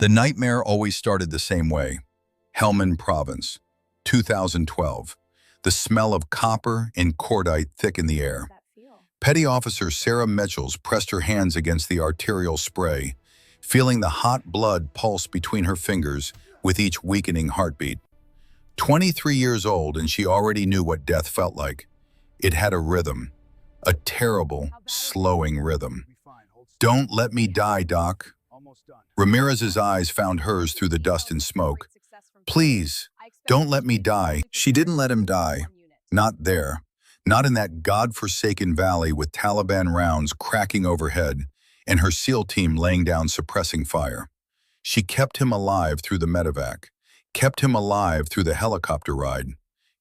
The nightmare always started the same way. Helmand Province, 2012. The smell of copper and cordite thick in the air. Petty Officer Sarah Mitchells pressed her hands against the arterial spray, feeling the hot blood pulse between her fingers with each weakening heartbeat. 23 years old, and she already knew what death felt like. It had a rhythm, a terrible, slowing rhythm. "Don't let me die, Doc." Ramirez's eyes found hers through the dust and smoke. "Please, don't let me die." She didn't let him die. Not there. Not in that God-forsaken valley with Taliban rounds cracking overhead and her SEAL team laying down suppressing fire. She kept him alive through the medevac, kept him alive through the helicopter ride,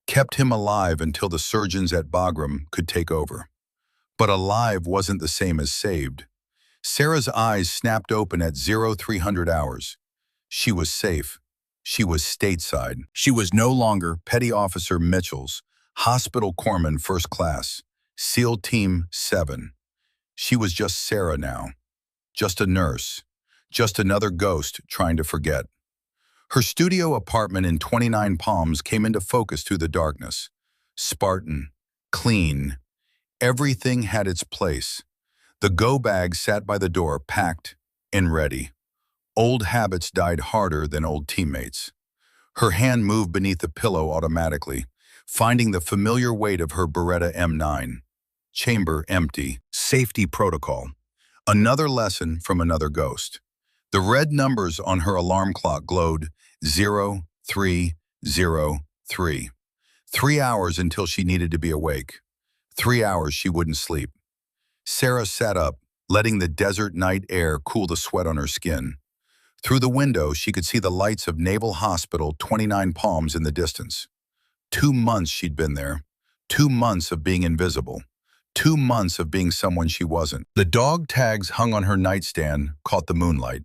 kept him alive until the surgeons at Bagram could take over. But alive wasn't the same as saved. Sarah's eyes snapped open at 0300 hours. She was safe. She was stateside. She was no longer Petty Officer Mitchells, Hospital Corpsman First Class, SEAL Team 7. She was just Sarah now. Just a nurse. Just another ghost trying to forget. Her studio apartment in 29 Palms came into focus through the darkness. Spartan. Clean. Everything had its place. The go bag sat by the door, packed and ready. Old habits died harder than old teammates. Her hand moved beneath the pillow automatically, finding the familiar weight of her Beretta M9. Chamber empty. Safety protocol. Another lesson from another ghost. The red numbers on her alarm clock glowed 0303. 3 hours until she needed to be awake. 3 hours she wouldn't sleep. Sarah sat up, letting the desert night air cool the sweat on her skin. Through the window, she could see the lights of Naval Hospital 29 Palms in the distance. 2 months she'd been there. 2 months of being invisible. 2 months of being someone she wasn't. The dog tags hung on her nightstand caught the moonlight.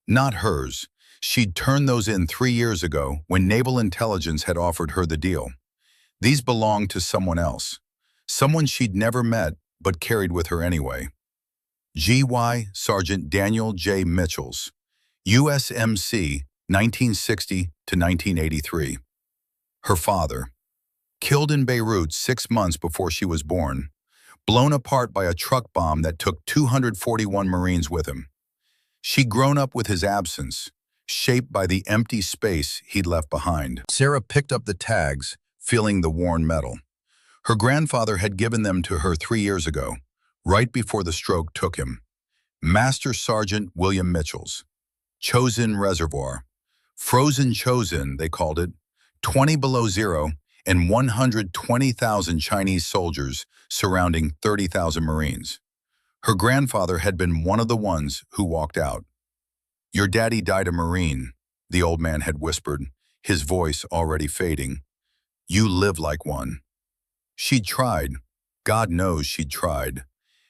Not hers. She'd turned those in 3 years ago when Naval Intelligence had offered her the deal. These belonged to someone else. Someone she'd never met, but carried with her anyway. G.Y. Sergeant Daniel J. Mitchells, USMC, 1960 to 1983. Her father, killed in Beirut 6 months before she was born, blown apart by a truck bomb that took 241 Marines with him. She'd grown up with his absence, shaped by the empty space he'd left behind. Sarah picked up the tags, feeling the worn metal. Her grandfather had given them to her 3 years ago, right before the stroke took him. Master Sergeant William Mitchells. Chosin Reservoir. Frozen Chosin, they called it. 20 below zero and 120,000 Chinese soldiers surrounding 30,000 Marines. Her grandfather had been one of the ones who walked out. "Your daddy died a Marine," the old man had whispered, his voice already fading. "You live like one." She'd tried. God knows she'd tried.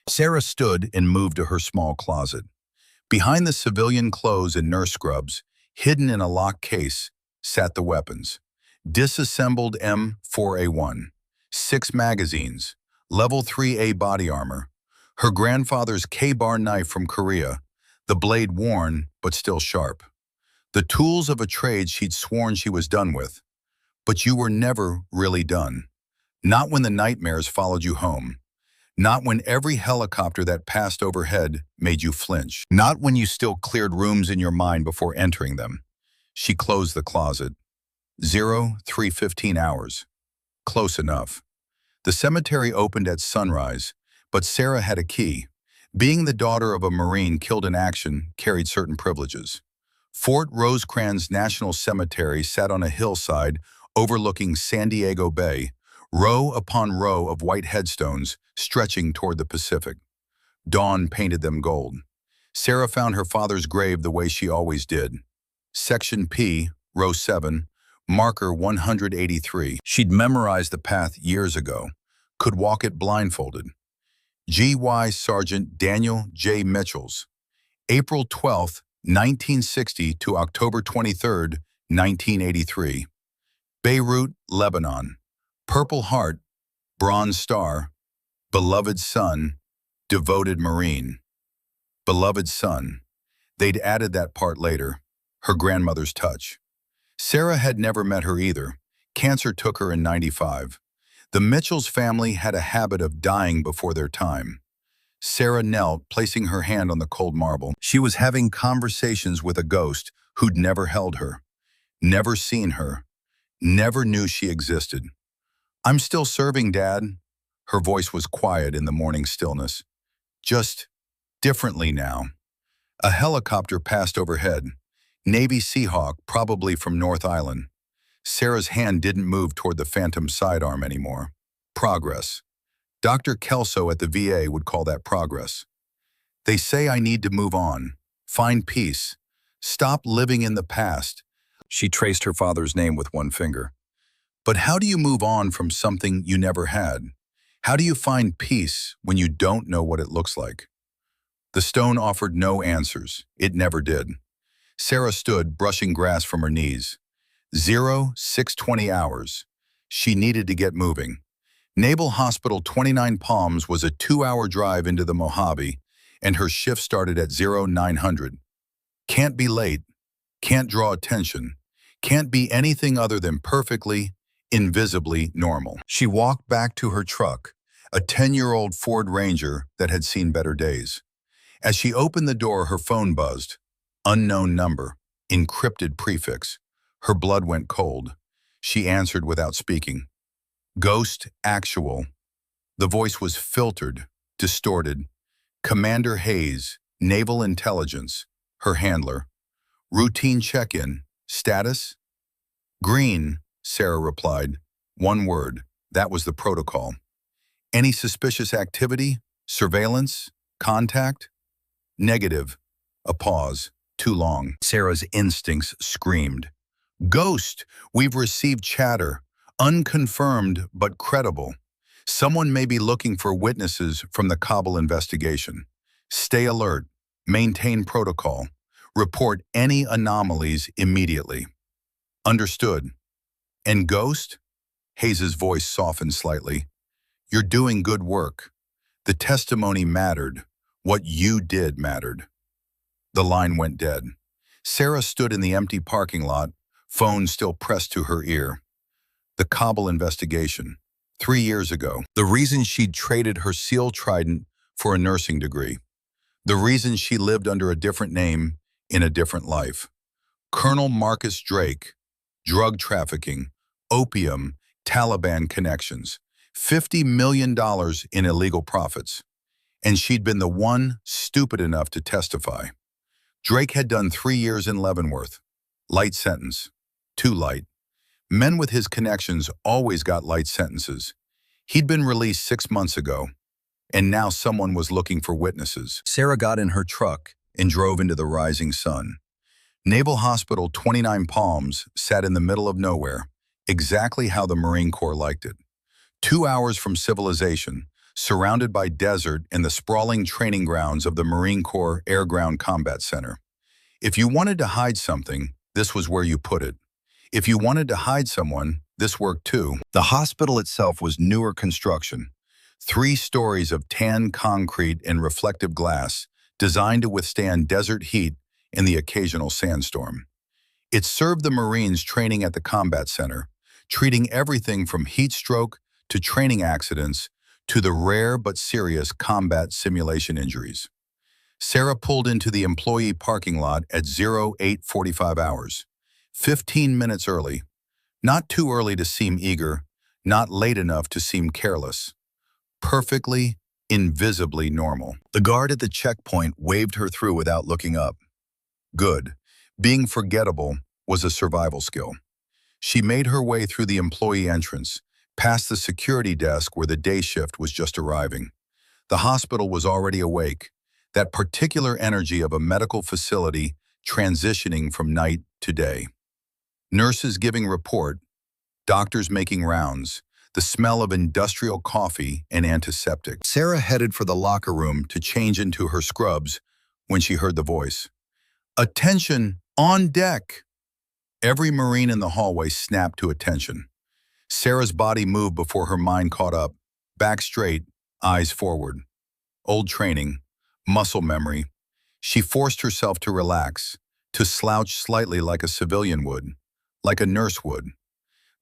Sarah stood and moved to her small closet. Behind the civilian clothes and nurse scrubs, hidden in a locked case, sat the weapons. Disassembled M4A1, 6 magazines, level 3A body armor, her grandfather's K-bar knife from Korea, the blade worn but still sharp. The tools of a trade she'd sworn she was done with. But you were never really done. Not when the nightmares followed you home. Not when every helicopter that passed overhead made you flinch. Not when you still cleared rooms in your mind before entering them. She closed the closet. 0315 hours. Close enough. The cemetery opened at sunrise, but Sarah had a key. Being the daughter of a Marine killed in action carried certain privileges. Fort Rosecrans National Cemetery sat on a hillside overlooking San Diego Bay, row upon row of white headstones stretching toward the Pacific. Dawn painted them gold. Sarah found her father's grave the way she always did. Section P, row 7, marker 183. She'd memorized the path years ago, could walk it blindfolded. G.Y. Sergeant Daniel J. Mitchells, April 12, 1960 to October 23, 1983. Beirut, Lebanon. Purple Heart, Bronze Star, beloved son, devoted Marine. Beloved son. They'd added that part later. her grandmother's touch. Sarah had never met her either. Cancer took her in '95. The Mitchells family had a habit of dying before their time. Sarah knelt, placing her hand on the cold marble. She was having conversations with a ghost who'd never held her, never seen her, never knew she existed. "I'm still serving, Dad." Her voice was quiet in the morning stillness. "Just differently now." A helicopter passed overhead. Navy Seahawk, probably from North Island. Sarah's hand didn't move toward the phantom sidearm anymore. Progress. Dr. Kelso at the VA would call that progress. "They say I need to move on, find peace, stop living in the past." She traced her father's name with one finger. But how do you move on from something you never had? How do you find peace when you don't know what it looks like? The stone offered no answers. It never did. Sarah stood, brushing grass from her knees. 6:20 hours. She needed to get moving. Naval Hospital 29 Palms was a 2-hour drive into the Mojave, and her shift started at 0900. Can't be late, can't draw attention, can't be anything other than perfectly, invisibly normal. She walked back to her truck, a 10-year-old Ford Ranger that had seen better days. As she opened the door, her phone buzzed. Unknown number, encrypted prefix. Her blood went cold. She answered without speaking. "Ghost Actual." The voice was filtered, distorted. "Commander Hayes, Naval Intelligence." Her handler. "Routine check-in. Status?" "Green," Sarah replied. One word. That was the protocol. "Any suspicious activity? Surveillance? Contact?" "Negative." A pause. Too long. Sarah's instincts screamed. "Ghost! We've received chatter. Unconfirmed but credible. Someone may be looking for witnesses from the Kabul investigation. Stay alert. Maintain protocol. Report any anomalies immediately." "Understood." "And Ghost?" Hayes's voice softened slightly. "You're doing good work. The testimony mattered. What you did mattered." The line went dead. Sarah stood in the empty parking lot, phone still pressed to her ear. The Kabul investigation. 3 years ago. The reason she'd traded her SEAL Trident for a nursing degree. The reason she lived under a different name in a different life. Colonel Marcus Drake. Drug trafficking. Opium. Taliban connections. $50 million in illegal profits. And she'd been the one stupid enough to testify. Drake had done 3 years in Leavenworth. Light sentence. Too light. Men with his connections always got light sentences. He'd been released 6 months ago, and now someone was looking for witnesses. Sarah got in her truck and drove into the rising sun. Naval Hospital 29 Palms sat in the middle of nowhere, exactly how the Marine Corps liked it. 2 hours from civilization, surrounded by desert and the sprawling training grounds of the Marine Corps Air Ground Combat Center. If you wanted to hide something, this was where you put it. If you wanted to hide someone, this worked too. The hospital itself was newer construction. 3 stories of tan concrete and reflective glass, designed to withstand desert heat and the occasional sandstorm. It served the Marines training at the combat center, treating everything from heat stroke to training accidents to the rare but serious combat simulation injuries. Sarah pulled into the employee parking lot at 0845 hours. 15 minutes early. Not too early to seem eager, not late enough to seem careless. Perfectly, invisibly normal. The guard at the checkpoint waved her through without looking up. Good. Being forgettable was a survival skill. She made her way through the employee entrance, past the security desk where the day shift was just arriving. The hospital was already awake, that particular energy of a medical facility transitioning from night to day. Nurses giving report, doctors making rounds, the smell of industrial coffee and antiseptic. Sarah headed for the locker room to change into her scrubs when she heard the voice. "Attention, on deck!" Every Marine in the hallway snapped to attention. Sarah's body moved before her mind caught up, back straight, eyes forward. Old training, muscle memory. She forced herself to relax, to slouch slightly like a civilian would, like a nurse would.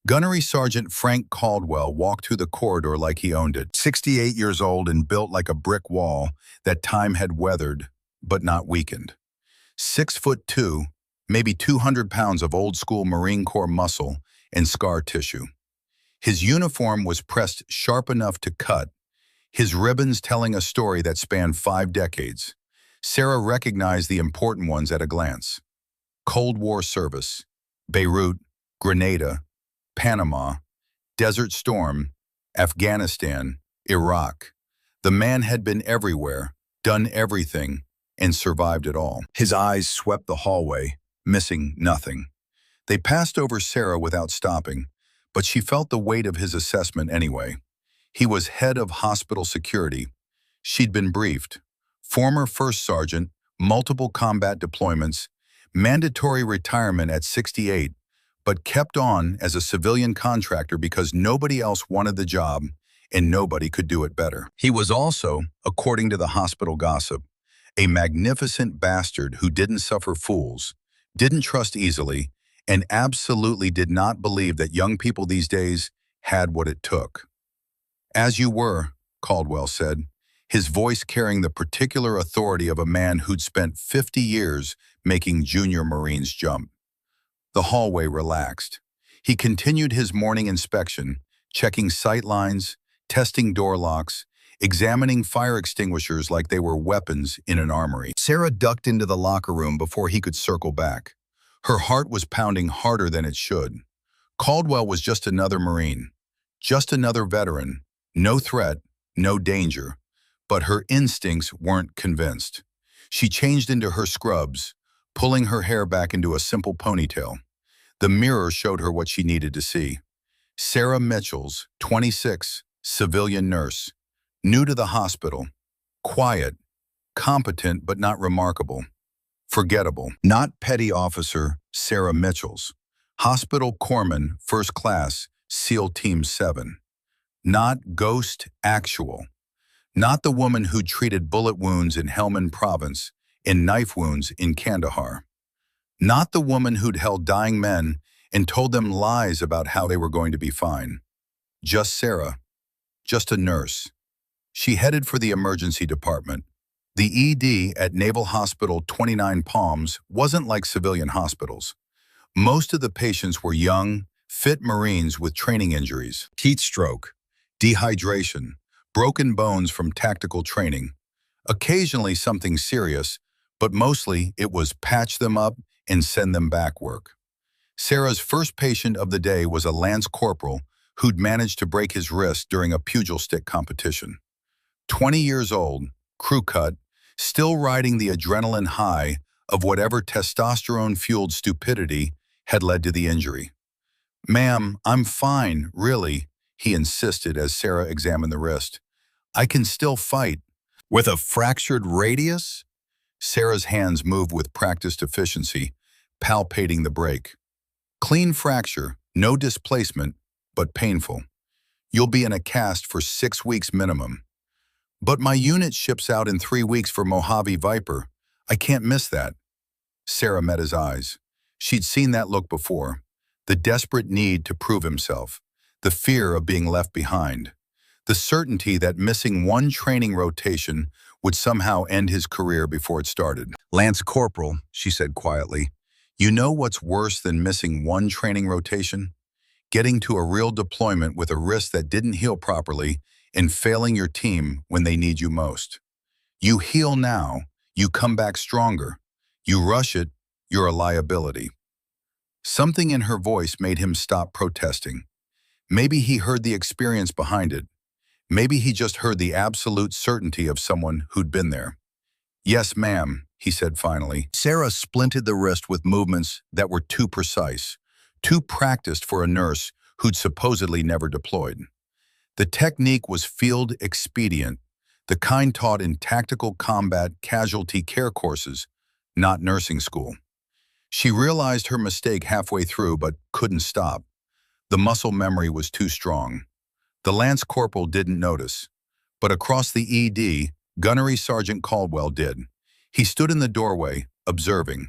Gunnery Sergeant Frank Caldwell walked through the corridor like he owned it, 68 years old and built like a brick wall that time had weathered, but not weakened. 6'2", maybe 200 pounds of old-school Marine Corps muscle and scar tissue. His uniform was pressed sharp enough to cut, his ribbons telling a story that spanned 5 decades. Sarah recognized the important ones at a glance. Cold War service, Beirut, Grenada, Panama, Desert Storm, Afghanistan, Iraq. The man had been everywhere, done everything, and survived it all. His eyes swept the hallway, missing nothing. They passed over Sarah without stopping, but she felt the weight of his assessment anyway. He was head of hospital security. She'd been briefed. Former first sergeant, multiple combat deployments, mandatory retirement at 68, but kept on as a civilian contractor because nobody else wanted the job and nobody could do it better. He was also, according to the hospital gossip, a magnificent bastard who didn't suffer fools, didn't trust easily, and absolutely did not believe that young people these days had what it took. "As you were," Caldwell said, his voice carrying the particular authority of a man who'd spent 50 years making junior Marines jump. The hallway relaxed. He continued his morning inspection, checking sight lines, testing door locks, examining fire extinguishers like they were weapons in an armory. Sarah ducked into the locker room before he could circle back. Her heart was pounding harder than it should. Caldwell was just another Marine, just another veteran, no threat, no danger, but her instincts weren't convinced. She changed into her scrubs, pulling her hair back into a simple ponytail. The mirror showed her what she needed to see. Sarah Mitchells, 26, civilian nurse, new to the hospital, quiet, competent but not remarkable, forgettable. Not petty officer Sarah Mitchells, hospital corpsman, first class, SEAL Team 7. Not ghost actual. Not the woman who treated bullet wounds in Helmand Province and knife wounds in Kandahar. Not the woman who'd held dying men and told them lies about how they were going to be fine. Just Sarah. Just a nurse. She headed for the emergency department. The ED at Naval Hospital 29 Palms wasn't like civilian hospitals. Most of the patients were young, fit Marines with training injuries, heat stroke, dehydration, broken bones from tactical training. Occasionally something serious, but mostly it was patch them up and send them back work. Sarah's first patient of the day was a lance corporal who'd managed to break his wrist during a pugil stick competition. 20 years old, crew cut, still riding the adrenaline high of whatever testosterone-fueled stupidity had led to the injury. "Ma'am, I'm fine, really," he insisted as Sarah examined the wrist. "I can still fight." With a fractured radius? Sarah's hands moved with practiced efficiency, palpating the break. "Clean fracture, no displacement, but painful. You'll be in a cast for 6 weeks minimum." "But my unit ships out in 3 weeks for Mojave Viper. I can't miss that." Sarah met his eyes. She'd seen that look before. The desperate need to prove himself. The fear of being left behind. The certainty that missing one training rotation would somehow end his career before it started. "Lance Corporal," she said quietly, "you know what's worse than missing one training rotation? Getting to a real deployment with a wrist that didn't heal properly and failing your team when they need you most. You heal now, you come back stronger. You rush it, you're a liability." Something in her voice made him stop protesting. Maybe he heard the experience behind it. Maybe he just heard the absolute certainty of someone who'd been there. "Yes, ma'am," he said finally. Sarah splinted the wrist with movements that were too precise, too practiced for a nurse who'd supposedly never deployed. The technique was field expedient, the kind taught in tactical combat casualty care courses, not nursing school. She realized her mistake halfway through but couldn't stop. The muscle memory was too strong. The lance corporal didn't notice, but across the ED, Gunnery Sergeant Caldwell did. He stood in the doorway, observing.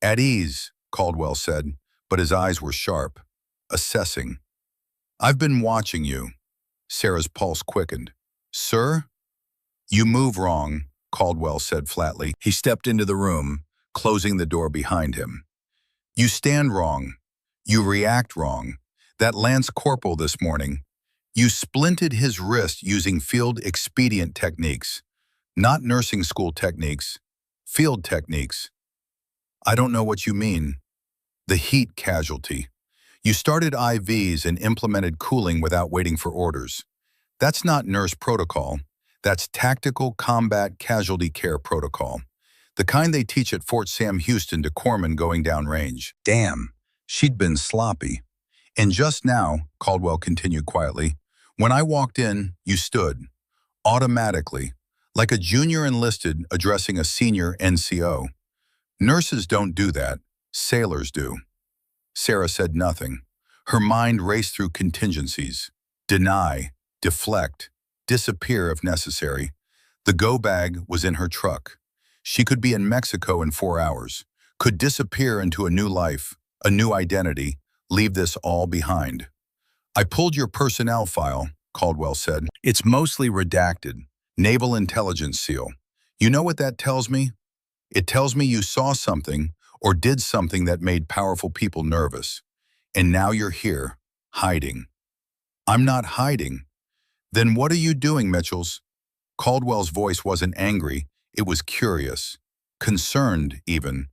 At ease, Caldwell said, but his eyes were sharp, assessing. I've been watching you. Sarah's pulse quickened. Sir? You move wrong, Caldwell said flatly. He stepped into the room, closing the door behind him. You stand wrong. You react wrong. That Lance Corporal this morning, you splinted his wrist using field expedient techniques, not nursing school techniques, field techniques. I don't know what you mean. The heat casualty. You started IVs and implemented cooling without waiting for orders. That's not nurse protocol. That's tactical combat casualty care protocol. The kind they teach at Fort Sam Houston to corpsmen going downrange. Damn, she'd been sloppy. And just now, Caldwell continued quietly, when I walked in, you stood, automatically, like a junior enlisted addressing a senior NCO. Nurses don't do that. Sailors do. Sarah said nothing. Her mind raced through contingencies. Deny, deflect, disappear if necessary. The go bag was in her truck. She could be in Mexico in 4 hours, could disappear into a new life, a new identity, leave this all behind. I pulled your personnel file, Caldwell said. It's mostly redacted. Naval Intelligence SEAL. You know what that tells me? It tells me you saw something or did something that made powerful people nervous. And now you're here, hiding. I'm not hiding. Then what are you doing, Mitchells? Caldwell's voice wasn't angry, it was curious, concerned even.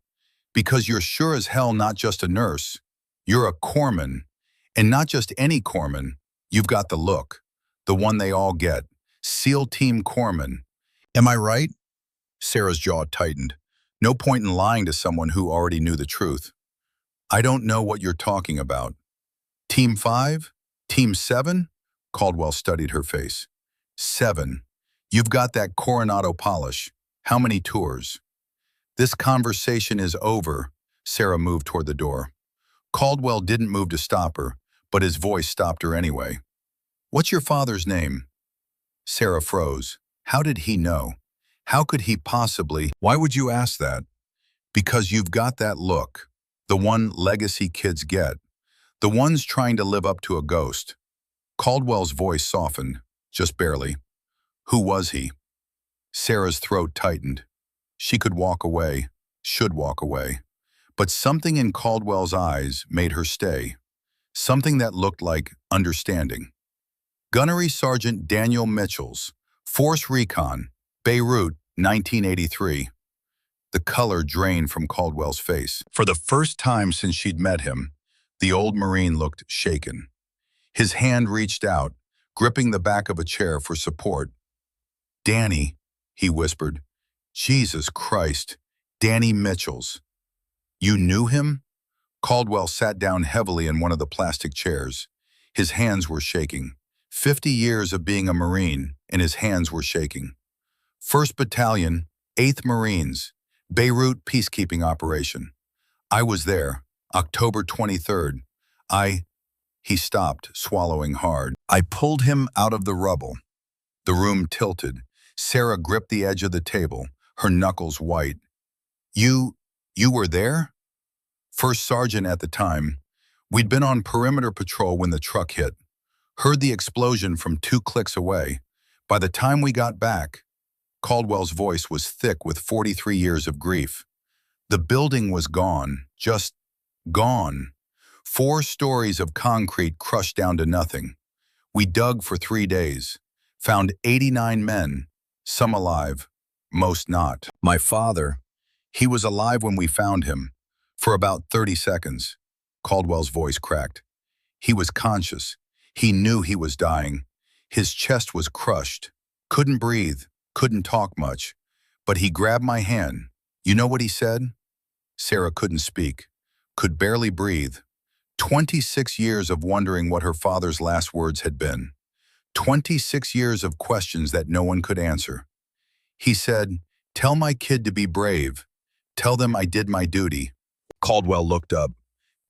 Because you're sure as hell not just a nurse. You're a corpsman. And not just any corpsman. You've got the look, the one they all get. SEAL Team Corpsman. Am I right? Sarah's jaw tightened. No point in lying to someone who already knew the truth. I don't know what you're talking about. Team 5? Team 7? Caldwell studied her face. 7. You've got that Coronado polish. How many tours? This conversation is over. Sarah moved toward the door. Caldwell didn't move to stop her, but his voice stopped her anyway. What's your father's name? Sarah froze. How did he know? How could he possibly? Why would you ask that? Because you've got that look, the one legacy kids get, the ones trying to live up to a ghost. Caldwell's voice softened, just barely. Who was he? Sarah's throat tightened. She could walk away, should walk away. But something in Caldwell's eyes made her stay. Something that looked like understanding. Gunnery Sergeant Daniel Mitchells, Force Recon, Beirut, 1983. The color drained from Caldwell's face. For the first time since she'd met him, the old Marine looked shaken. His hand reached out, gripping the back of a chair for support. Danny, he whispered. Jesus Christ, Danny Mitchells. You knew him? Caldwell sat down heavily in one of the plastic chairs. His hands were shaking. 50 years of being a Marine, and his hands were shaking. 1st Battalion, 8th Marines, Beirut peacekeeping operation. I was there, October 23rd. He stopped, swallowing hard. I pulled him out of the rubble. The room tilted. Sarah gripped the edge of the table, her knuckles white. You were there? First sergeant at the time. We'd been on perimeter patrol when the truck hit. Heard the explosion from 2 clicks away. By the time we got back, Caldwell's voice was thick with 43 years of grief. The building was gone, just gone. 4 stories of concrete crushed down to nothing. We dug for 3 days, found 89 men, some alive, most not. My father, he was alive when we found him, for about 30 seconds. Caldwell's voice cracked. He was conscious. He knew he was dying. His chest was crushed. Couldn't breathe, couldn't talk much. But he grabbed my hand. You know what he said? Sarah couldn't speak, could barely breathe. 26 years of wondering what her father's last words had been. 26 years of questions that no one could answer. He said, "Tell my kid to be brave. Tell them I did my duty." Caldwell looked up,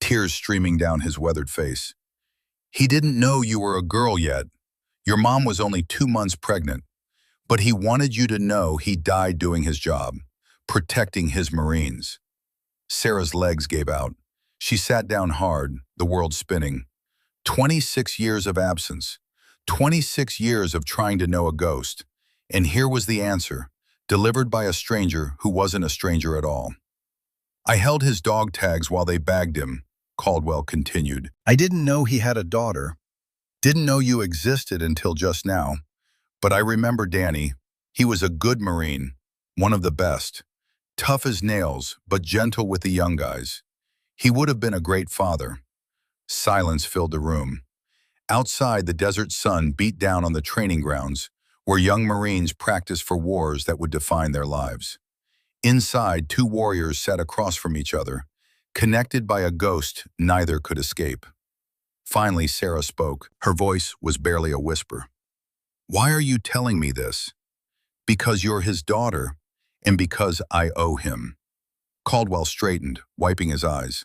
tears streaming down his weathered face. He didn't know you were a girl yet. Your mom was only 2 months pregnant. But he wanted you to know he died doing his job, protecting his Marines. Sarah's legs gave out. She sat down hard, the world spinning. 26 years of absence. 26 years of trying to know a ghost. And here was the answer, delivered by a stranger who wasn't a stranger at all. I held his dog tags while they bagged him, Caldwell continued. I didn't know he had a daughter. Didn't know you existed until just now. But I remember Danny. He was a good Marine, one of the best. Tough as nails, but gentle with the young guys. He would have been a great father. Silence filled the room. Outside, the desert sun beat down on the training grounds, where young Marines practiced for wars that would define their lives. Inside, two warriors sat across from each other, connected by a ghost neither could escape. Finally, Sarah spoke. Her voice was barely a whisper. Why are you telling me this? Because you're his daughter, and because I owe him. Caldwell straightened, wiping his eyes.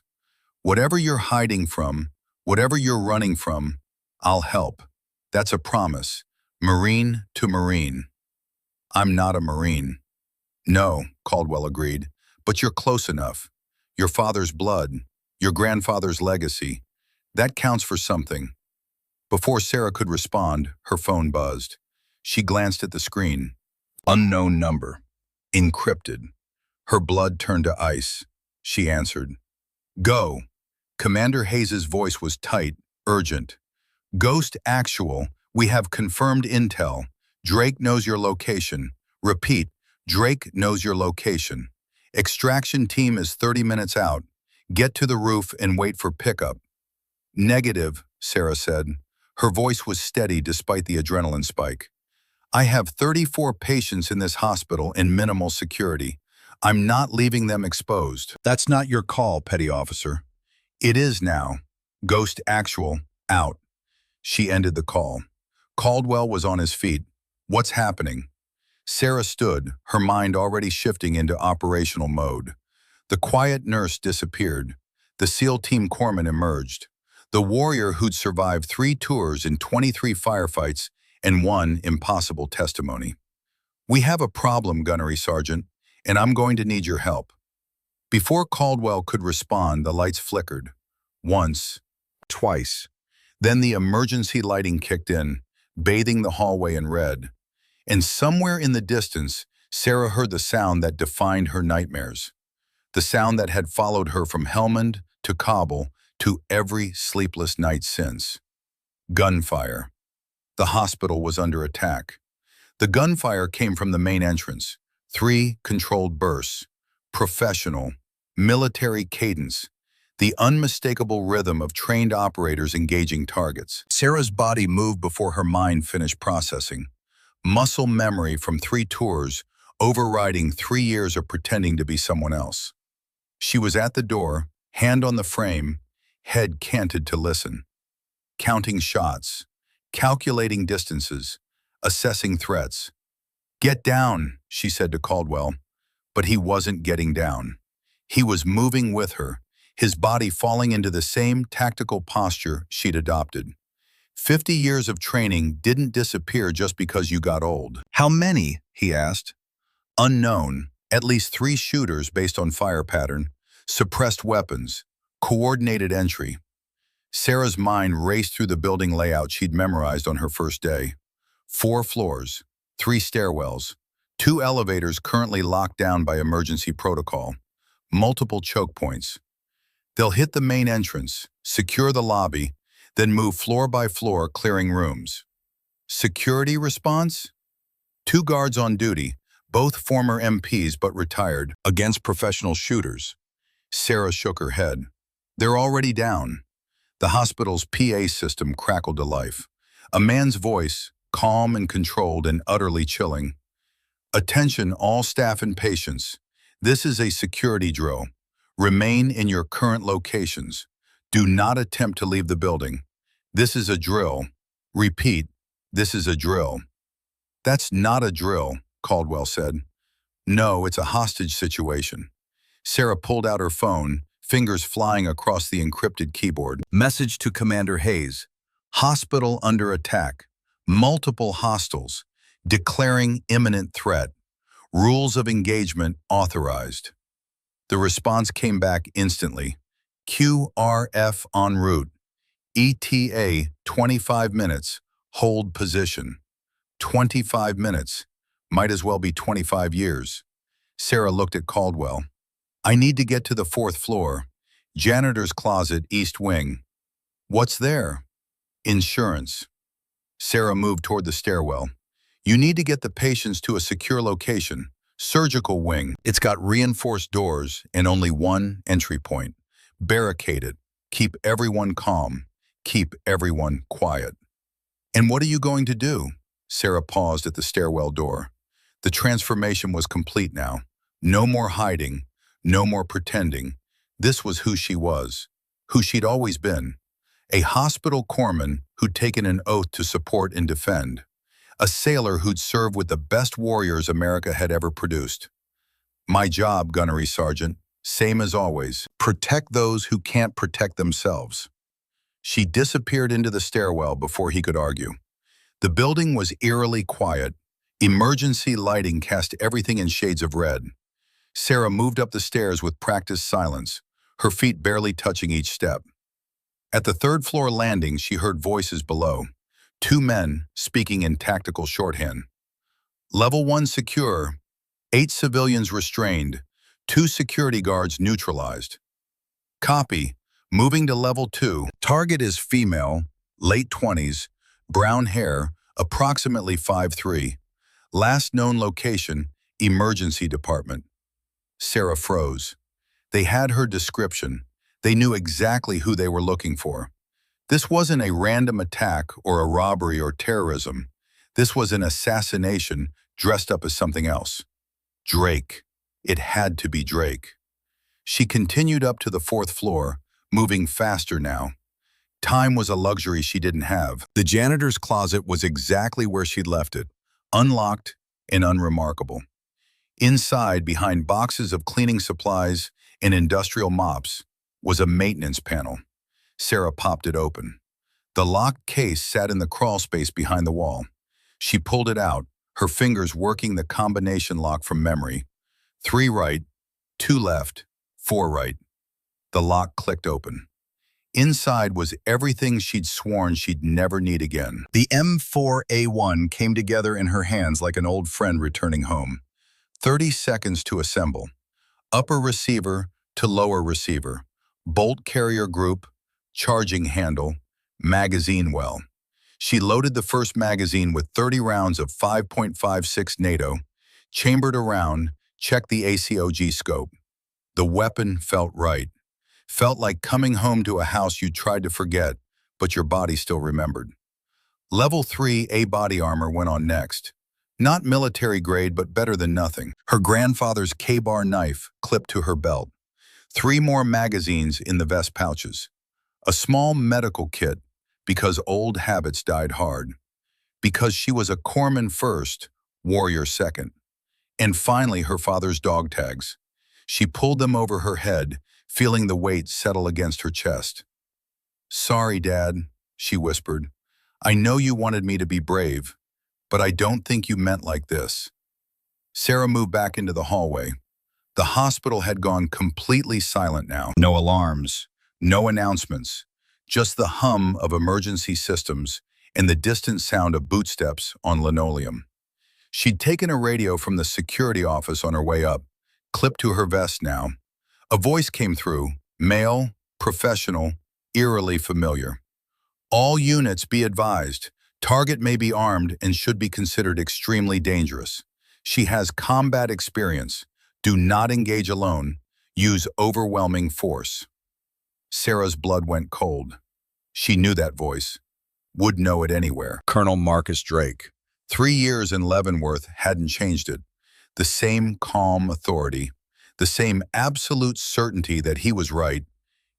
Whatever you're hiding from, whatever you're running from, I'll help. That's a promise. Marine to Marine. I'm not a Marine. No, Caldwell agreed, but you're close enough. Your father's blood, your grandfather's legacy, that counts for something. Before Sarah could respond, her phone buzzed. She glanced at the screen. Unknown number. Encrypted. Her blood turned to ice. She answered. Go. Commander Hayes's voice was tight, urgent. Ghost Actual, we have confirmed intel. Drake knows your location. Repeat, Drake knows your location. Extraction team is 30 minutes out. Get to the roof and wait for pickup. Negative, Sarah said. Her voice was steady despite the adrenaline spike. I have 34 patients in this hospital in minimal security. I'm not leaving them exposed. That's not your call, petty officer. It is now. Ghost Actual, out. She ended the call. Caldwell was on his feet. What's happening? Sarah stood, her mind already shifting into operational mode. The quiet nurse disappeared. The SEAL Team corpsman emerged. The warrior who'd survived 3 tours in 23 firefights and 1 impossible testimony. We have a problem, Gunnery Sergeant, and I'm going to need your help. Before Caldwell could respond, the lights flickered. Once, twice. Then the emergency lighting kicked in, bathing the hallway in red. And somewhere in the distance, Sarah heard the sound that defined her nightmares. The sound that had followed her from Helmand to Kabul to every sleepless night since. Gunfire. The hospital was under attack. The gunfire came from the main entrance. 3 controlled bursts. Professional, military cadence. The unmistakable rhythm of trained operators engaging targets. Sarah's body moved before her mind finished processing. Muscle memory from 3 tours, overriding 3 years of pretending to be someone else. She was at the door, hand on the frame, head canted to listen. Counting shots, calculating distances, assessing threats. Get down, she said to Caldwell, but he wasn't getting down. He was moving with her, his body falling into the same tactical posture she'd adopted. 50 years of training didn't disappear just because you got old. How many? He asked. Unknown, at least 3 shooters based on fire pattern, suppressed weapons, coordinated entry. Sarah's mind raced through the building layout she'd memorized on her first day. 4 floors, 3 stairwells, 2 elevators currently locked down by emergency protocol, multiple choke points. They'll hit the main entrance, secure the lobby, then move floor by floor, clearing rooms. Security response? 2 guards on duty, both former MPs but retired, against professional shooters. Sarah shook her head. They're already down. The hospital's PA system crackled to life. A man's voice, calm and controlled and utterly chilling. Attention all staff and patients. This is a security drill. Remain in your current locations. Do not attempt to leave the building. This is a drill. Repeat, this is a drill. That's not a drill, Caldwell said. No, it's a hostage situation. Sarah pulled out her phone, fingers flying across the encrypted keyboard. Message to Commander Hayes. Hospital under attack. Multiple hostiles. Declaring imminent threat. Rules of engagement authorized. The response came back instantly. QRF en route. ETA 25 minutes. Hold position. 25 minutes. Might as well be 25 years. Sarah looked at Caldwell. I need to get to the 4th floor. Janitor's closet, East Wing. What's there? Insurance. Sarah moved toward the stairwell. You need to get the patients to a secure location. Surgical wing. It's got reinforced doors and only one entry point. Barricade it. Keep everyone calm. Keep everyone quiet. And what are you going to do? Sarah paused at the stairwell door. The transformation was complete now. No more hiding. No more pretending. This was who she was. Who she'd always been. A hospital corpsman who'd taken an oath to support and defend. A sailor who'd served with the best warriors America had ever produced. My job, gunnery sergeant, same as always. Protect those who can't protect themselves. She disappeared into the stairwell before he could argue. The building was eerily quiet. Emergency lighting cast everything in shades of red. Sarah moved up the stairs with practiced silence, her feet barely touching each step. At the 3rd floor landing, she heard voices below. 2 men speaking in tactical shorthand. Level 1 secure. 8 civilians restrained. 2 security guards neutralized. Copy. Moving to level 2. Target is female, late 20s, brown hair, approximately 5'3". Last known location, emergency department. Sarah froze. They had her description. They knew exactly who they were looking for. This wasn't a random attack or a robbery or terrorism. This was an assassination dressed up as something else. Drake. It had to be Drake. She continued up to the 4th floor, moving faster now. Time was a luxury she didn't have. The janitor's closet was exactly where she'd left it, unlocked and unremarkable. Inside, behind boxes of cleaning supplies and industrial mops, was a maintenance panel. Sarah popped it open. The locked case sat in the crawl space behind the wall. She pulled it out, her fingers working the combination lock from memory. 3 right, 2 left, 4 right. The lock clicked open. Inside was everything she'd sworn she'd never need again. The M4A1 came together in her hands like an old friend returning home. 30 seconds to assemble. Upper receiver to lower receiver. Bolt carrier group, charging handle, magazine well. She loaded the first magazine with 30 rounds of 5.56 NATO, chambered around, checked the ACOG scope. The weapon felt right. Felt like coming home to a house you tried to forget, but your body still remembered. Level 3 A body armor went on next. Not military grade, but better than nothing. Her grandfather's K-bar knife clipped to her belt. 3 more magazines in the vest pouches. A small medical kit, because old habits died hard. Because she was a corpsman first, warrior second. And finally, her father's dog tags. She pulled them over her head, feeling the weight settle against her chest. Sorry, Dad, she whispered. I know you wanted me to be brave, but I don't think you meant like this. Sarah moved back into the hallway. The hospital had gone completely silent now. No alarms, no announcements, just the hum of emergency systems and the distant sound of bootsteps on linoleum. She'd taken a radio from the security office on her way up, clipped to her vest now. A voice came through, male, professional, eerily familiar. All units be advised, target may be armed and should be considered extremely dangerous. She has combat experience. Do not engage alone. Use overwhelming force. Sarah's blood went cold. She knew that voice. Would know it anywhere. Colonel Marcus Drake. 3 years in Leavenworth hadn't changed it. The same calm authority. The same absolute certainty that he was right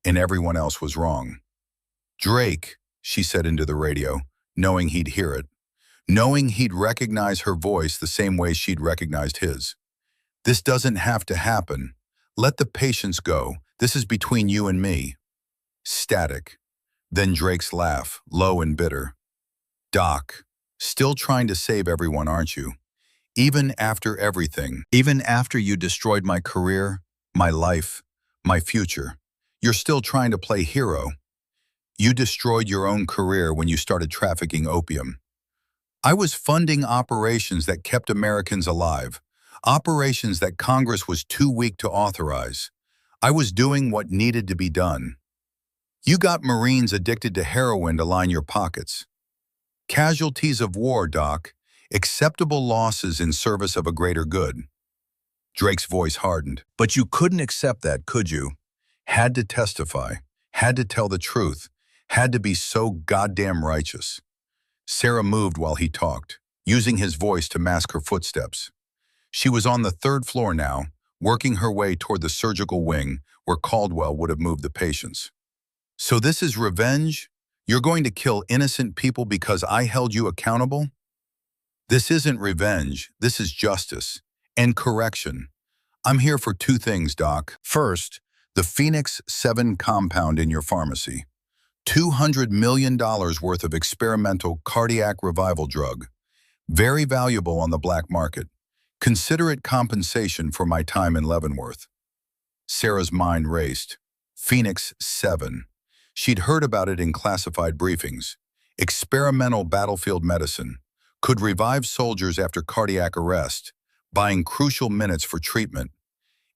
and everyone else was wrong. Drake, she said into the radio, knowing he'd hear it. Knowing he'd recognize her voice the same way she'd recognized his. This doesn't have to happen. Let the patients go. This is between you and me. Static. Then Drake's laugh, low and bitter. Doc, still trying to save everyone, aren't you? Even after everything, even after you destroyed my career, My life, my future. You're still trying to play hero. You destroyed your own career when you started trafficking opium. I was funding operations that kept Americans alive, operations that Congress was too weak to authorize. I was doing what needed to be done. You got Marines addicted to heroin to line your pockets. Casualties of war, Doc. Acceptable losses in service of a greater good. Drake's voice hardened. But you couldn't accept that, could you? Had to testify, had to tell the truth, had to be so goddamn righteous. Sarah moved while he talked, using his voice to mask her footsteps. She was on the third floor now, working her way toward the surgical wing where Caldwell would have moved the patients. So this is revenge? You're going to kill innocent people because I held you accountable? This isn't revenge, this is justice and correction. I'm here for two things, Doc. First, the Phoenix 7 compound in your pharmacy. $200 million worth of experimental cardiac revival drug. Very valuable on the black market. Consider it compensation for my time in Leavenworth. Sarah's mind raced. Phoenix 7. She'd heard about it in classified briefings. Experimental battlefield medicine. Could revive soldiers after cardiac arrest, buying crucial minutes for treatment.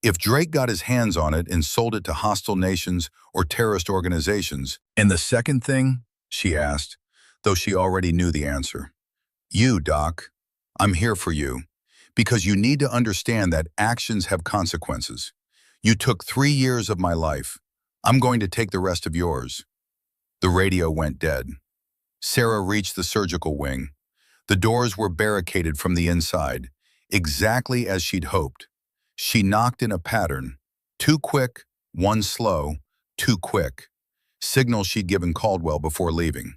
If Drake got his hands on it and sold it to hostile nations or terrorist organizations. And the second thing, she asked, though she already knew the answer. You, Doc. I'm here for you. Because you need to understand that actions have consequences. You took 3 years of my life. I'm going to take the rest of yours. The radio went dead. Sarah reached the surgical wing. The doors were barricaded from the inside, exactly as she'd hoped. She knocked in a pattern. 2 quick, 1 slow, 2 quick. Signal she'd given Caldwell before leaving.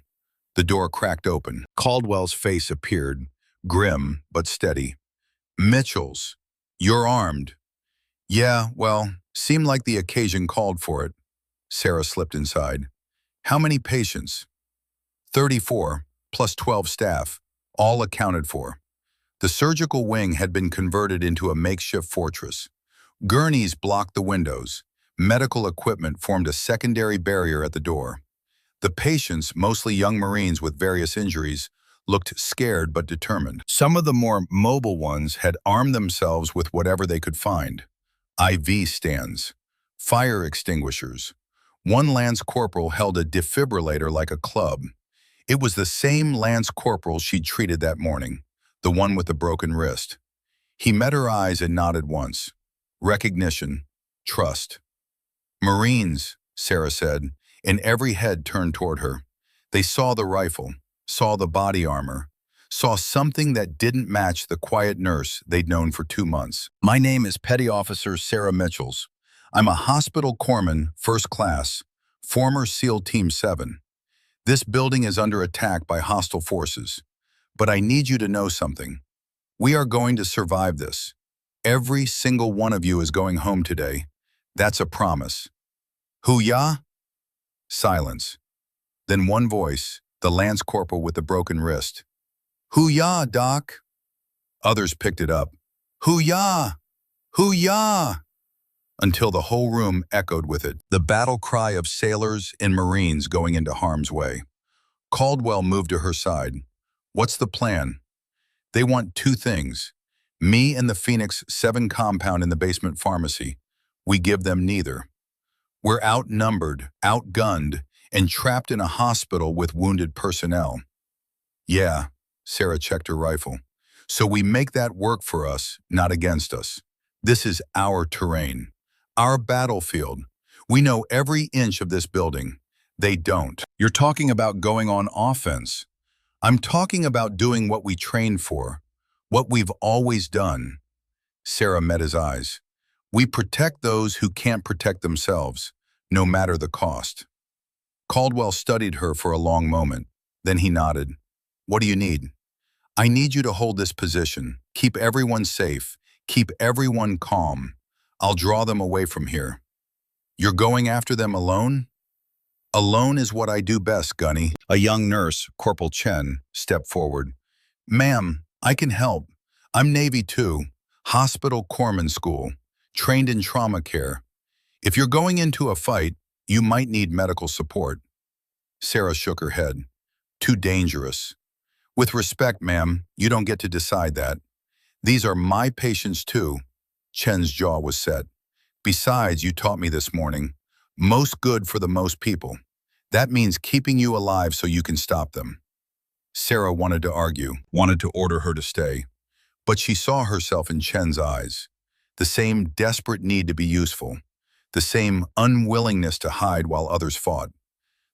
The door cracked open. Caldwell's face appeared, grim but steady. Mitchell's. You're armed. Yeah, well, seemed like the occasion called for it. Sarah slipped inside. How many patients? 34, plus 12 staff, all accounted for. The surgical wing had been converted into a makeshift fortress. Gurneys blocked the windows. Medical equipment formed a secondary barrier at the door. The patients, mostly young Marines with various injuries, looked scared but determined. Some of the more mobile ones had armed themselves with whatever they could find. IV stands, fire extinguishers. One Lance Corporal held a defibrillator like a club. It was the same Lance Corporal she'd treated that morning, the one with the broken wrist. He met her eyes and nodded once. Recognition, trust. Marines, Sarah said, and every head turned toward her. They saw the rifle, saw the body armor, saw something that didn't match the quiet nurse they'd known for 2 months. My name is Petty Officer Sarah Mitchells. I'm a hospital corpsman, first class, former SEAL Team 7. This building is under attack by hostile forces. But I need you to know something. We are going to survive this. Every single one of you is going home today. That's a promise. Hoo-yah? Silence. Then one voice, the Lance Corporal with the broken wrist. Hoo-yah, Doc. Others picked it up. Hoo-yah! Hoo-yah! Until the whole room echoed with it, the battle cry of sailors and Marines going into harm's way. Caldwell moved to her side. What's the plan? They want 2 things. Me and the Phoenix 7 compound in the basement pharmacy. We give them neither. We're outnumbered, outgunned, and trapped in a hospital with wounded personnel. Yeah, Sarah checked her rifle. So we make that work for us, not against us. This is our terrain, our battlefield. We know every inch of this building. They don't. You're talking about going on offense. I'm talking about doing what we trained for, what we've always done. Sarah met his eyes. We protect those who can't protect themselves, no matter the cost. Caldwell studied her for a long moment. Then he nodded. What do you need? I need you to hold this position. Keep everyone safe. Keep everyone calm. I'll draw them away from here. You're going after them alone? Alone is what I do best, Gunny. A young nurse, Corporal Chen, stepped forward. Ma'am, I can help. I'm Navy too. Hospital Corpsman School. trained in trauma care. If you're going into a fight, you might need medical support. Sarah shook her head. Too dangerous. With respect, ma'am, you don't get to decide that. These are my patients too. Chen's jaw was set. Besides, you taught me this morning, most good for the most people. That means keeping you alive so you can stop them. Sarah wanted to argue, wanted to order her to stay. But she saw herself in Chen's eyes. The same desperate need to be useful. The same unwillingness to hide while others fought.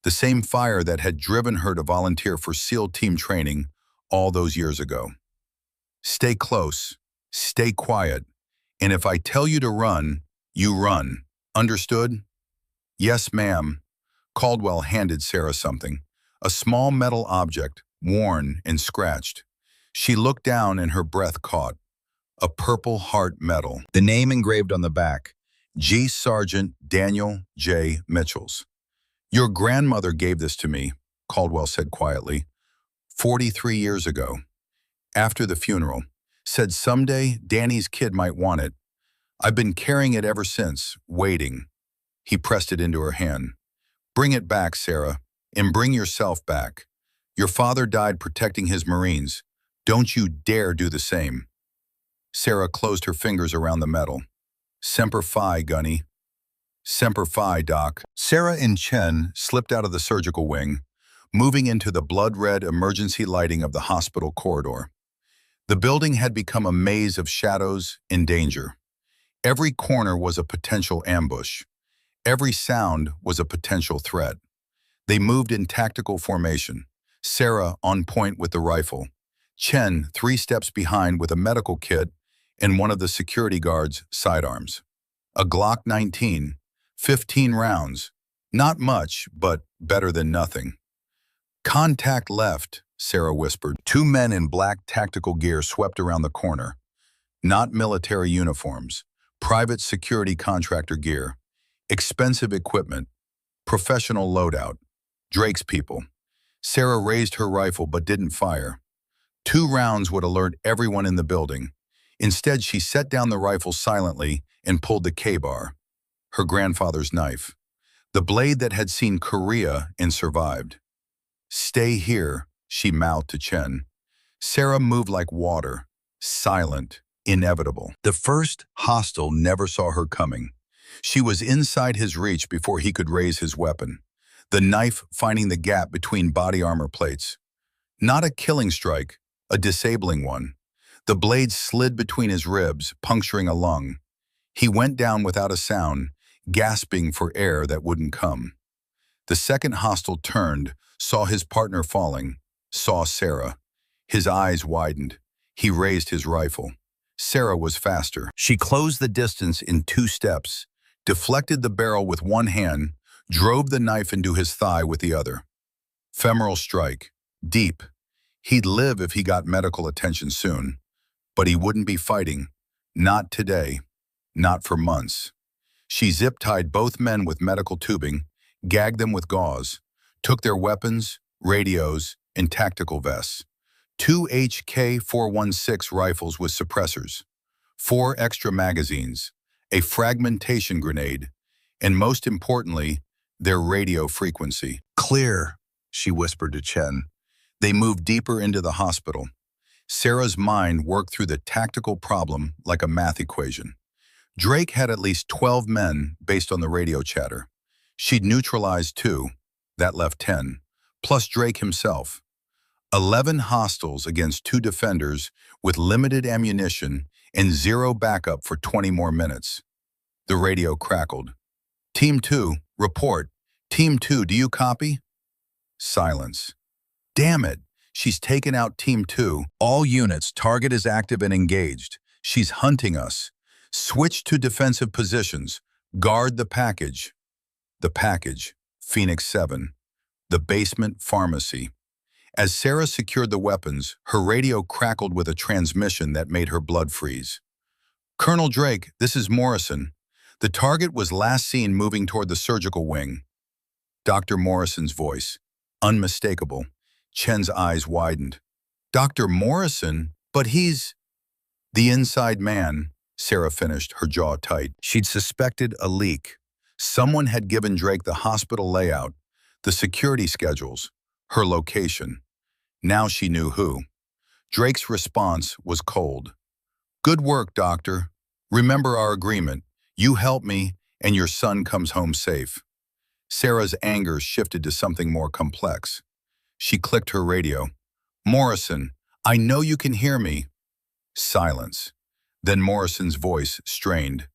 The same fire that had driven her to volunteer for SEAL team training all those years ago. Stay close. Stay quiet. And if I tell you to run, you run. Understood? Yes, ma'am. Caldwell handed Sarah something. A small metal object, worn and scratched. She looked down and her breath caught. A Purple Heart medal. The name engraved on the back. G. Sergeant Daniel J. Mitchells. Your grandmother gave this to me, Caldwell said quietly, 43 years ago. After the funeral, said someday Danny's kid might want it. I've been carrying it ever since, waiting. He pressed it into her hand. Bring it back, Sarah, and bring yourself back. Your father died protecting his Marines. Don't you dare do the same. Sarah closed her fingers around the medal. Semper Fi, Gunny. Semper Fi, Doc. Sarah and Chen slipped out of the surgical wing, moving into the blood-red emergency lighting of the hospital corridor. The building had become a maze of shadows and danger. Every corner was a potential ambush. Every sound was a potential threat. They moved in tactical formation, Sarah on point with the rifle, Chen 3 steps behind with a medical kit and one of the security guards' sidearms. A Glock 19, 15 rounds. Not much, but better than nothing. Contact left, Sarah whispered. 2 men in black tactical gear swept around the corner. Not military uniforms, private security contractor gear, expensive equipment, professional loadout. Drake's people. Sarah raised her rifle but didn't fire. 2 rounds would alert everyone in the building. Instead, she set down the rifle silently and pulled the K-bar, her grandfather's knife, the blade that had seen Korea and survived. Stay here, she mouthed to Chen. Sarah moved like water, silent, inevitable. The first hostile never saw her coming. She was inside his reach before he could raise his weapon, the knife finding the gap between body armor plates. Not a killing strike, a disabling one. The blade slid between his ribs, puncturing a lung. He went down without a sound, gasping for air that wouldn't come. The second hostile turned, saw his partner falling, saw Sarah. His eyes widened. He raised his rifle. Sarah was faster. She closed the distance in 2 steps, deflected the barrel with one hand, drove the knife into his thigh with the other. Femoral strike. Deep. He'd live if he got medical attention soon. But he wouldn't be fighting. Not today. Not for months. She zip-tied both men with medical tubing, gagged them with gauze, took their weapons, radios, and tactical vests. 2 HK-416 rifles with suppressors, 4 extra magazines, a fragmentation grenade, and most importantly, their radio frequency. Clear, she whispered to Chen. They moved deeper into the hospital. Sarah's mind worked through the tactical problem like a math equation. Drake had at least 12 men based on the radio chatter. She'd neutralized 2, that left 10, plus Drake himself. 11 hostiles against 2 defenders with limited ammunition and 0 backup for 20 more minutes. The radio crackled. Team 2, report. Team 2, do you copy? Silence. Damn it. She's taken out Team 2. All units, target is active and engaged. She's hunting us. Switch to defensive positions. Guard the package. The package, Phoenix 7. The basement pharmacy. As Sarah secured the weapons, her radio crackled with a transmission that made her blood freeze. Colonel Drake, this is Morrison. The target was last seen moving toward the surgical wing. Dr. Morrison's voice, unmistakable. Chen's eyes widened. Dr. Morrison? But he's... The inside man, Sarah finished, her jaw tight. She'd suspected a leak. Someone had given Drake the hospital layout, the security schedules, her location. Now she knew who. Drake's response was cold. "Good work, doctor. Remember our agreement. You help me, and your son comes home safe." Sarah's anger shifted to something more complex. She clicked her radio. "Morrison, I know you can hear me." Silence. Then Morrison's voice strained.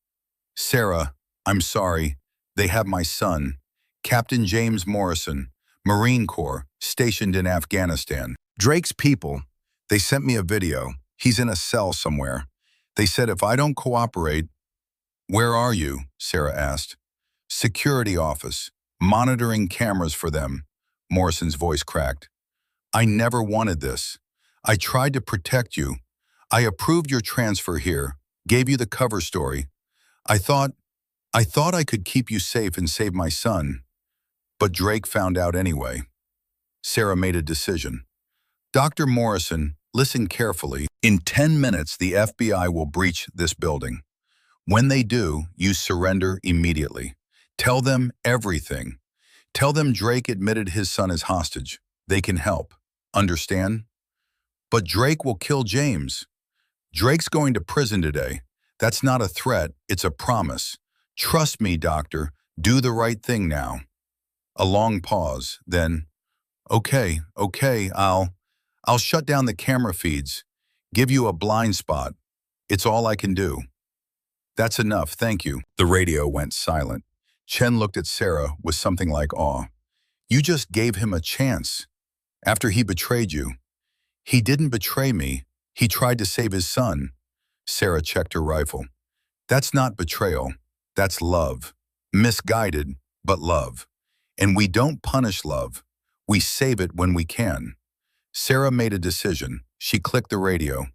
"Sarah, I'm sorry. They have my son, Captain James Morrison, Marine Corps, stationed in Afghanistan. Drake's people, they sent me a video. He's in a cell somewhere. They said if I don't cooperate—" "Where are you?" Sarah asked. "Security office, monitoring cameras for them." Morrison's voice cracked. "I never wanted this. I tried to protect you. I approved your transfer here, gave you the cover story. I thought I could keep you safe and save my son. But Drake found out anyway." Sarah made a decision. "Dr. Morrison, listen carefully. In 10 minutes, the FBI will breach this building. When they do, you surrender immediately. Tell them everything. Tell them Drake admitted his son is hostage. They can help. Understand? But Drake will kill James. Drake's going to prison today. That's not a threat, it's a promise. Trust me, doctor. Do the right thing now." A long pause, then, Okay, I'll shut down the camera feeds, give you a blind spot. It's all I can do." "That's enough, thank you." The radio went silent. Chen looked at Sarah with something like awe. "You just gave him a chance. After he betrayed you." "He didn't betray me. He tried to save his son." Sarah checked her rifle. "That's not betrayal. That's love. Misguided, but love. And we don't punish love. We save it when we can." Sarah made a decision. She clicked the radio.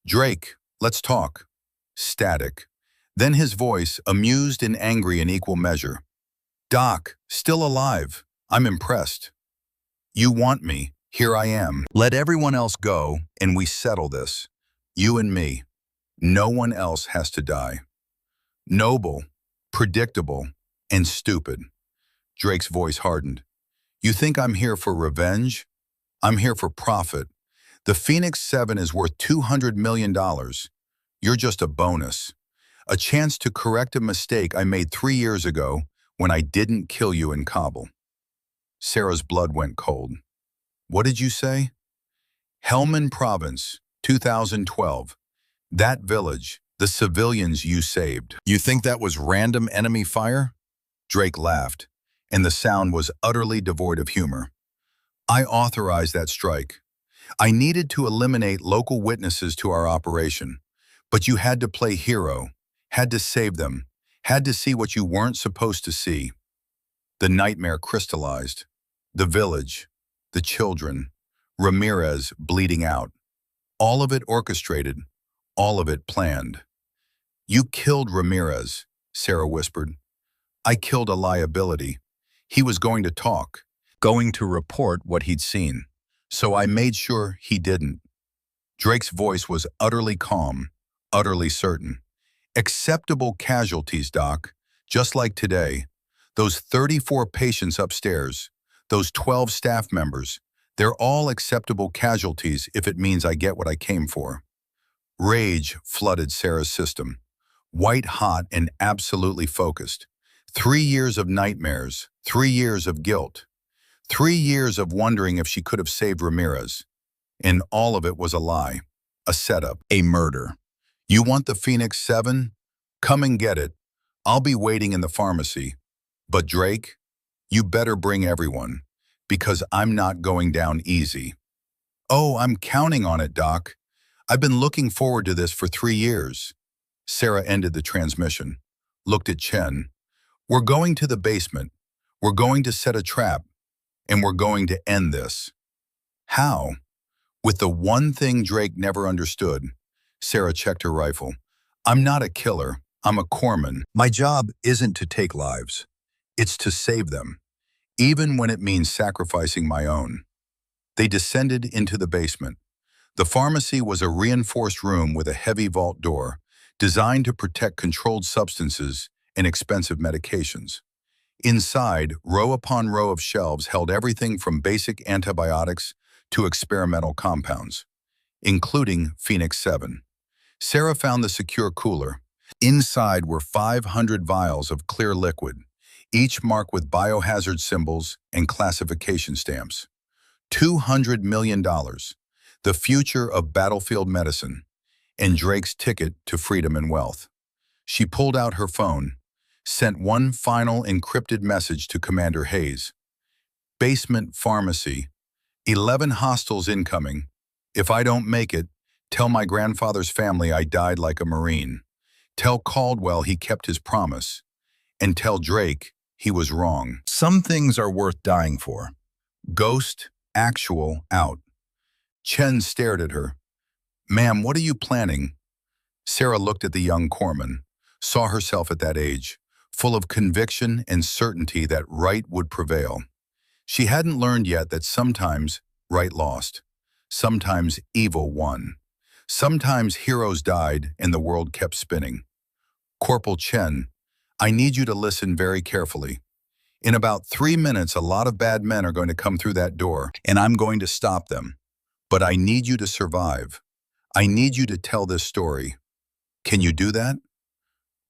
"Drake, let's talk." Static. Then his voice, amused and angry in equal measure. "Doc, still alive. I'm impressed. You want me. Here I am. Let everyone else go, and we settle this. You and me. No one else has to die." Noble, predictable, and stupid. Drake's voice hardened. "You think I'm here for revenge? I'm here for profit. The Phoenix 7 is worth $200 million. You're just a bonus. A chance to correct a mistake I made 3 years ago when I didn't kill you in Kabul." Sarah's blood went cold. "What did you say?" "Helmand Province, 2012. That village, the civilians you saved. You think that was random enemy fire?" Drake laughed, and the sound was utterly devoid of humor. "I authorized that strike. I needed to eliminate local witnesses to our operation. But you had to play hero, had to save them, had to see what you weren't supposed to see." The nightmare crystallized. The village, the children, Ramirez bleeding out. All of it orchestrated, all of it planned. "You killed Ramirez," Sarah whispered. "I killed a liability. He was going to talk, going to report what he'd seen. So I made sure he didn't." Drake's voice was utterly calm, utterly certain. "Acceptable casualties, Doc. Just like today. Those 34 patients upstairs, those 12 staff members, they're all acceptable casualties if it means I get what I came for." Rage flooded Sarah's system. White hot and absolutely focused. 3 years of nightmares, 3 years of guilt. 3 years of wondering if she could have saved Ramirez. And all of it was a lie, a setup, a murder. "You want the Phoenix 7? Come and get it. I'll be waiting in the pharmacy. But Drake, you better bring everyone, because I'm not going down easy." "Oh, I'm counting on it, Doc. I've been looking forward to this for 3 years." Sarah ended the transmission, looked at Chen. "We're going to the basement. We're going to set a trap. And we're going to end this." "How?" With the one thing Drake never understood. Sarah checked her rifle. "I'm not a killer. I'm a corpsman. My job isn't to take lives. It's to save them, even when it means sacrificing my own." They descended into the basement. The pharmacy was a reinforced room with a heavy vault door, designed to protect controlled substances and expensive medications. Inside, row upon row of shelves held everything from basic antibiotics to experimental compounds, including Phoenix 7. Sarah found the secure cooler. Inside were 500 vials of clear liquid, each marked with biohazard symbols and classification stamps. $200 million, the future of battlefield medicine, and Drake's ticket to freedom and wealth. She pulled out her phone, sent one final encrypted message to Commander Hayes. Basement pharmacy, 11 hostiles incoming. If I don't make it, tell my grandfather's family I died like a Marine. Tell Caldwell he kept his promise. And tell Drake he was wrong. Some things are worth dying for. Ghost, actual, out. Chen stared at her. Ma'am, what are you planning? Sarah looked at the young corpsman, saw herself at that age, full of conviction and certainty that right would prevail. She hadn't learned yet that sometimes right lost, sometimes evil won. Sometimes heroes died and the world kept spinning. Corporal Chen, I need you to listen very carefully. In about 3 minutes, a lot of bad men are going to come through that door, and I'm going to stop them. But I need you to survive. I need you to tell this story. Can you do that?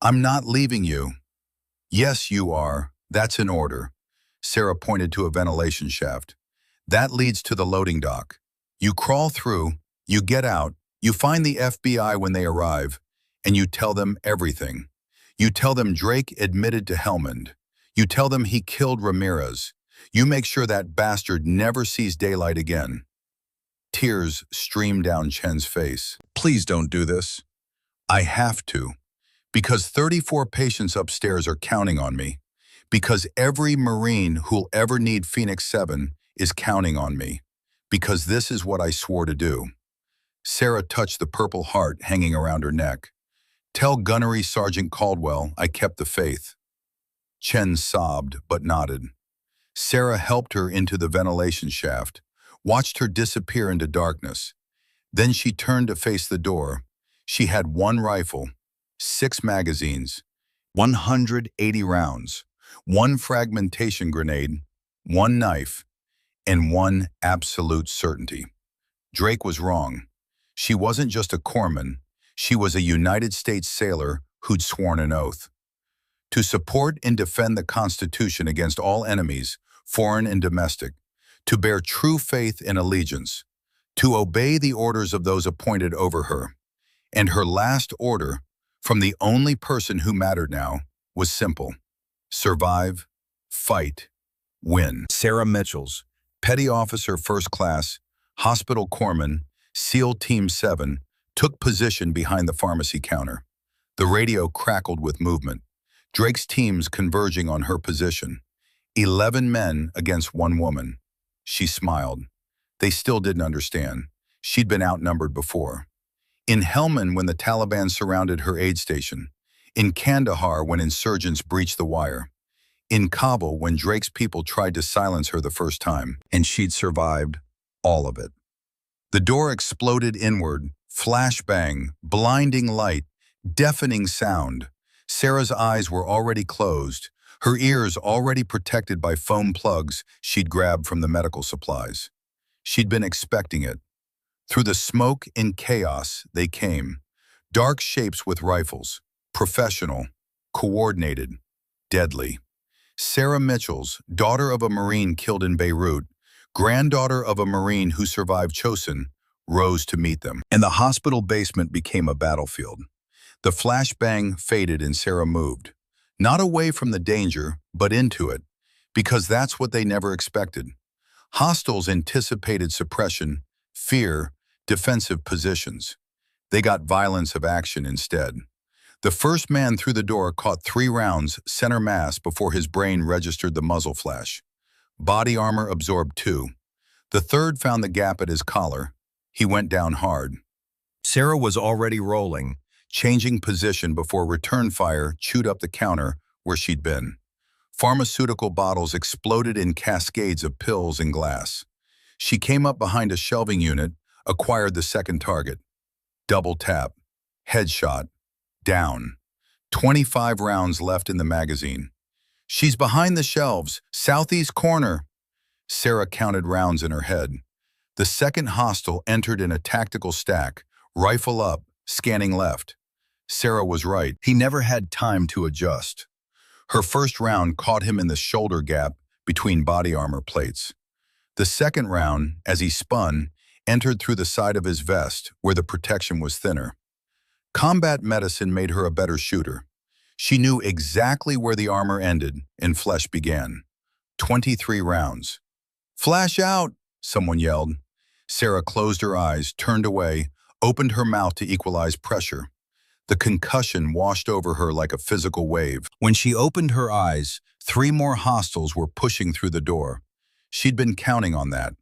I'm not leaving you. Yes, you are. That's an order. Sarah pointed to a ventilation shaft. That leads to the loading dock. You crawl through, you get out, you find the FBI when they arrive, and you tell them everything. You tell them Drake admitted to Helmand. You tell them he killed Ramirez. You make sure that bastard never sees daylight again. Tears streamed down Chen's face. Please don't do this. I have to. Because 34 patients upstairs are counting on me. Because every Marine who'll ever need Phoenix 7 is counting on me. Because this is what I swore to do. Sarah touched the purple heart hanging around her neck. Tell Gunnery Sergeant Caldwell I kept the faith. Chen sobbed but nodded. Sarah helped her into the ventilation shaft, watched her disappear into darkness. Then she turned to face the door. She had one rifle, 6 magazines, 180 rounds, one fragmentation grenade, one knife, and one absolute certainty. Drake was wrong. She wasn't just a corpsman. She was a United States sailor who'd sworn an oath. To support and defend the Constitution against all enemies, foreign and domestic, to bear true faith and allegiance, to obey the orders of those appointed over her. And her last order, from the only person who mattered now, was simple. Survive, fight, win. Sarah Mitchells, Petty Officer First Class, Hospital Corpsman, SEAL Team 7, took position behind the pharmacy counter. The radio crackled with movement. Drake's teams converging on her position. 11 men against 1 woman. She smiled. They still didn't understand. She'd been outnumbered before. In Helmand when the Taliban surrounded her aid station. In Kandahar when insurgents breached the wire. In Kabul when Drake's people tried to silence her the first time. And she'd survived all of it. The door exploded inward. Flashbang, blinding light, deafening sound. Sarah's eyes were already closed, her ears already protected by foam plugs she'd grabbed from the medical supplies. She'd been expecting it. Through the smoke and chaos, they came. Dark shapes with rifles, professional, coordinated, deadly. Sarah Mitchells, daughter of a Marine killed in Beirut, granddaughter of a Marine who survived Chosin, rose to meet them. And the hospital basement became a battlefield. The flashbang faded and Sarah moved. Not away from the danger, but into it, because that's what they never expected. Hostiles anticipated suppression, fear, defensive positions. They got violence of action instead. The first man through the door caught 3 rounds center mass before his brain registered the muzzle flash. Body armor absorbed 2. The third found the gap at his collar. He went down hard. Sarah was already rolling, changing position before return fire chewed up the counter where she'd been. Pharmaceutical bottles exploded in cascades of pills and glass. She came up behind a shelving unit, acquired the second target. Double tap. Headshot. Down. 25 rounds left in the magazine. She's behind the shelves, southeast corner. Sarah counted rounds in her head. The second hostile entered in a tactical stack, rifle up, scanning left. Sarah was right. He never had time to adjust. Her first round caught him in the shoulder gap between body armor plates. The second round, as he spun, entered through the side of his vest, where the protection was thinner. Combat medicine made her a better shooter. She knew exactly where the armor ended and flesh began. 23 rounds. "Flash out!" someone yelled. Sarah closed her eyes, turned away, opened her mouth to equalize pressure. The concussion washed over her like a physical wave. When she opened her eyes, 3 more hostiles were pushing through the door. She'd been counting on that.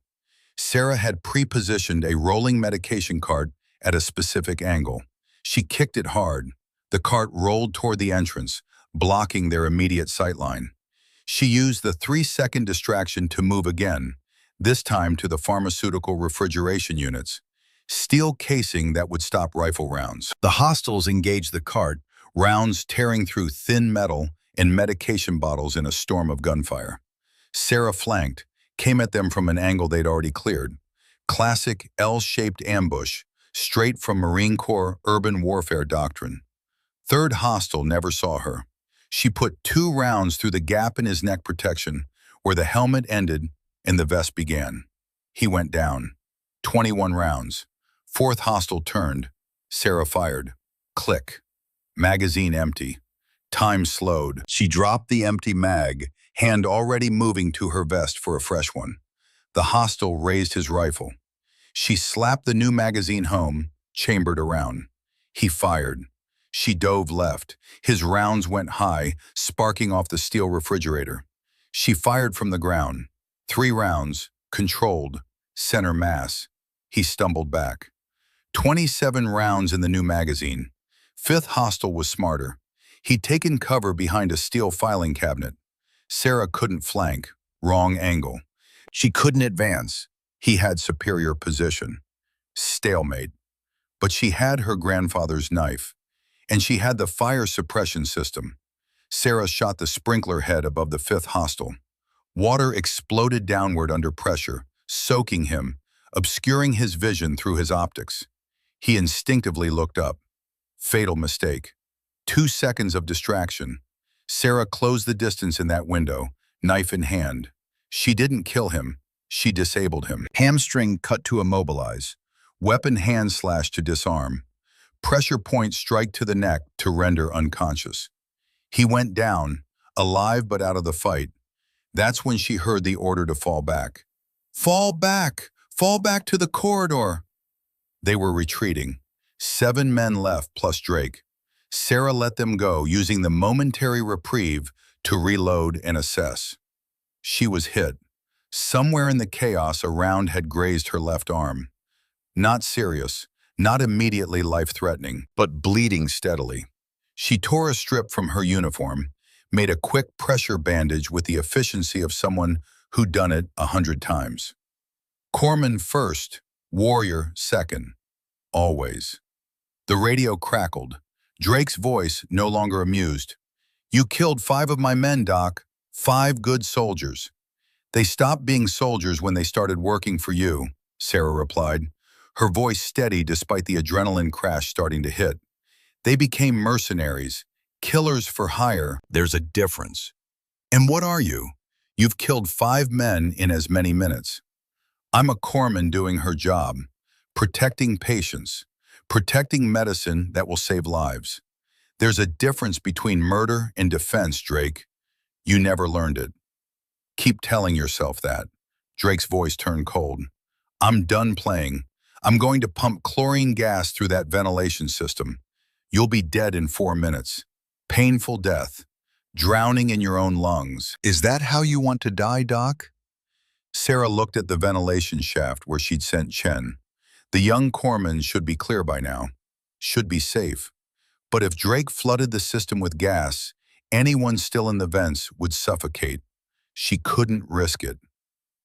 Sarah had pre-positioned a rolling medication cart at a specific angle. She kicked it hard. The cart rolled toward the entrance, blocking their immediate sightline. She used the 3-second distraction to move again, this time to the pharmaceutical refrigeration units. Steel casing that would stop rifle rounds. The hostiles engaged the cart, rounds tearing through thin metal and medication bottles in a storm of gunfire. Sarah flanked, came at them from an angle they'd already cleared. Classic L-shaped ambush, straight from Marine Corps urban warfare doctrine. Third hostile never saw her. She put 2 rounds through the gap in his neck protection, where the helmet ended and the vest began. He went down. 21 rounds. Fourth hostile turned. Sarah fired. Click. Magazine empty. Time slowed. She dropped the empty mag, hand already moving to her vest for a fresh one. The hostile raised his rifle. She slapped the new magazine home, chambered around. He fired. She dove left. His rounds went high, sparking off the steel refrigerator. She fired from the ground. 3 rounds, controlled, center mass. He stumbled back. 27 rounds in the new magazine. Fifth hostile was smarter. He'd taken cover behind a steel filing cabinet. Sarah couldn't flank. Wrong angle. She couldn't advance. He had superior position. Stalemate. But she had her grandfather's knife. And she had the fire suppression system. Sarah shot the sprinkler head above the fifth hostile. Water exploded downward under pressure, soaking him, obscuring his vision through his optics. He instinctively looked up. Fatal mistake. 2 seconds of distraction. Sarah closed the distance in that window, knife in hand. She didn't kill him. She disabled him. Hamstring cut to immobilize. Weapon hand slash to disarm. Pressure point strike to the neck to render unconscious. He went down, alive but out of the fight. That's when she heard the order to fall back. Fall back! Fall back to the corridor! They were retreating. 7 men left plus Drake. Sarah let them go, using the momentary reprieve to reload and assess. She was hit. Somewhere in the chaos, a round had grazed her left arm. Not serious, not immediately life-threatening, but bleeding steadily. She tore a strip from her uniform, made a quick pressure bandage with the efficiency of someone who'd done it 100 times. Corpsman first, warrior second. Always. The radio crackled. Drake's voice, no longer amused. "You killed 5 of my men, Doc. 5 good soldiers." "They stopped being soldiers when they started working for you," Sarah replied, her voice steady despite the adrenaline crash starting to hit. "They became mercenaries, killers for hire." "There's a difference." "And what are you? You've killed 5 men in as many minutes." "I'm a corpsman doing her job, protecting patients, protecting medicine that will save lives. There's a difference between murder and defense, Drake. You never learned it." "Keep telling yourself that." Drake's voice turned cold. "I'm done playing. I'm going to pump chlorine gas through that ventilation system. You'll be dead in 4 minutes. Painful death. Drowning in your own lungs." "Is that how you want to die, Doc?" Sarah looked at the ventilation shaft where she'd sent Chen. The young corpsman should be clear by now. Should be safe. But if Drake flooded the system with gas, anyone still in the vents would suffocate. She couldn't risk it.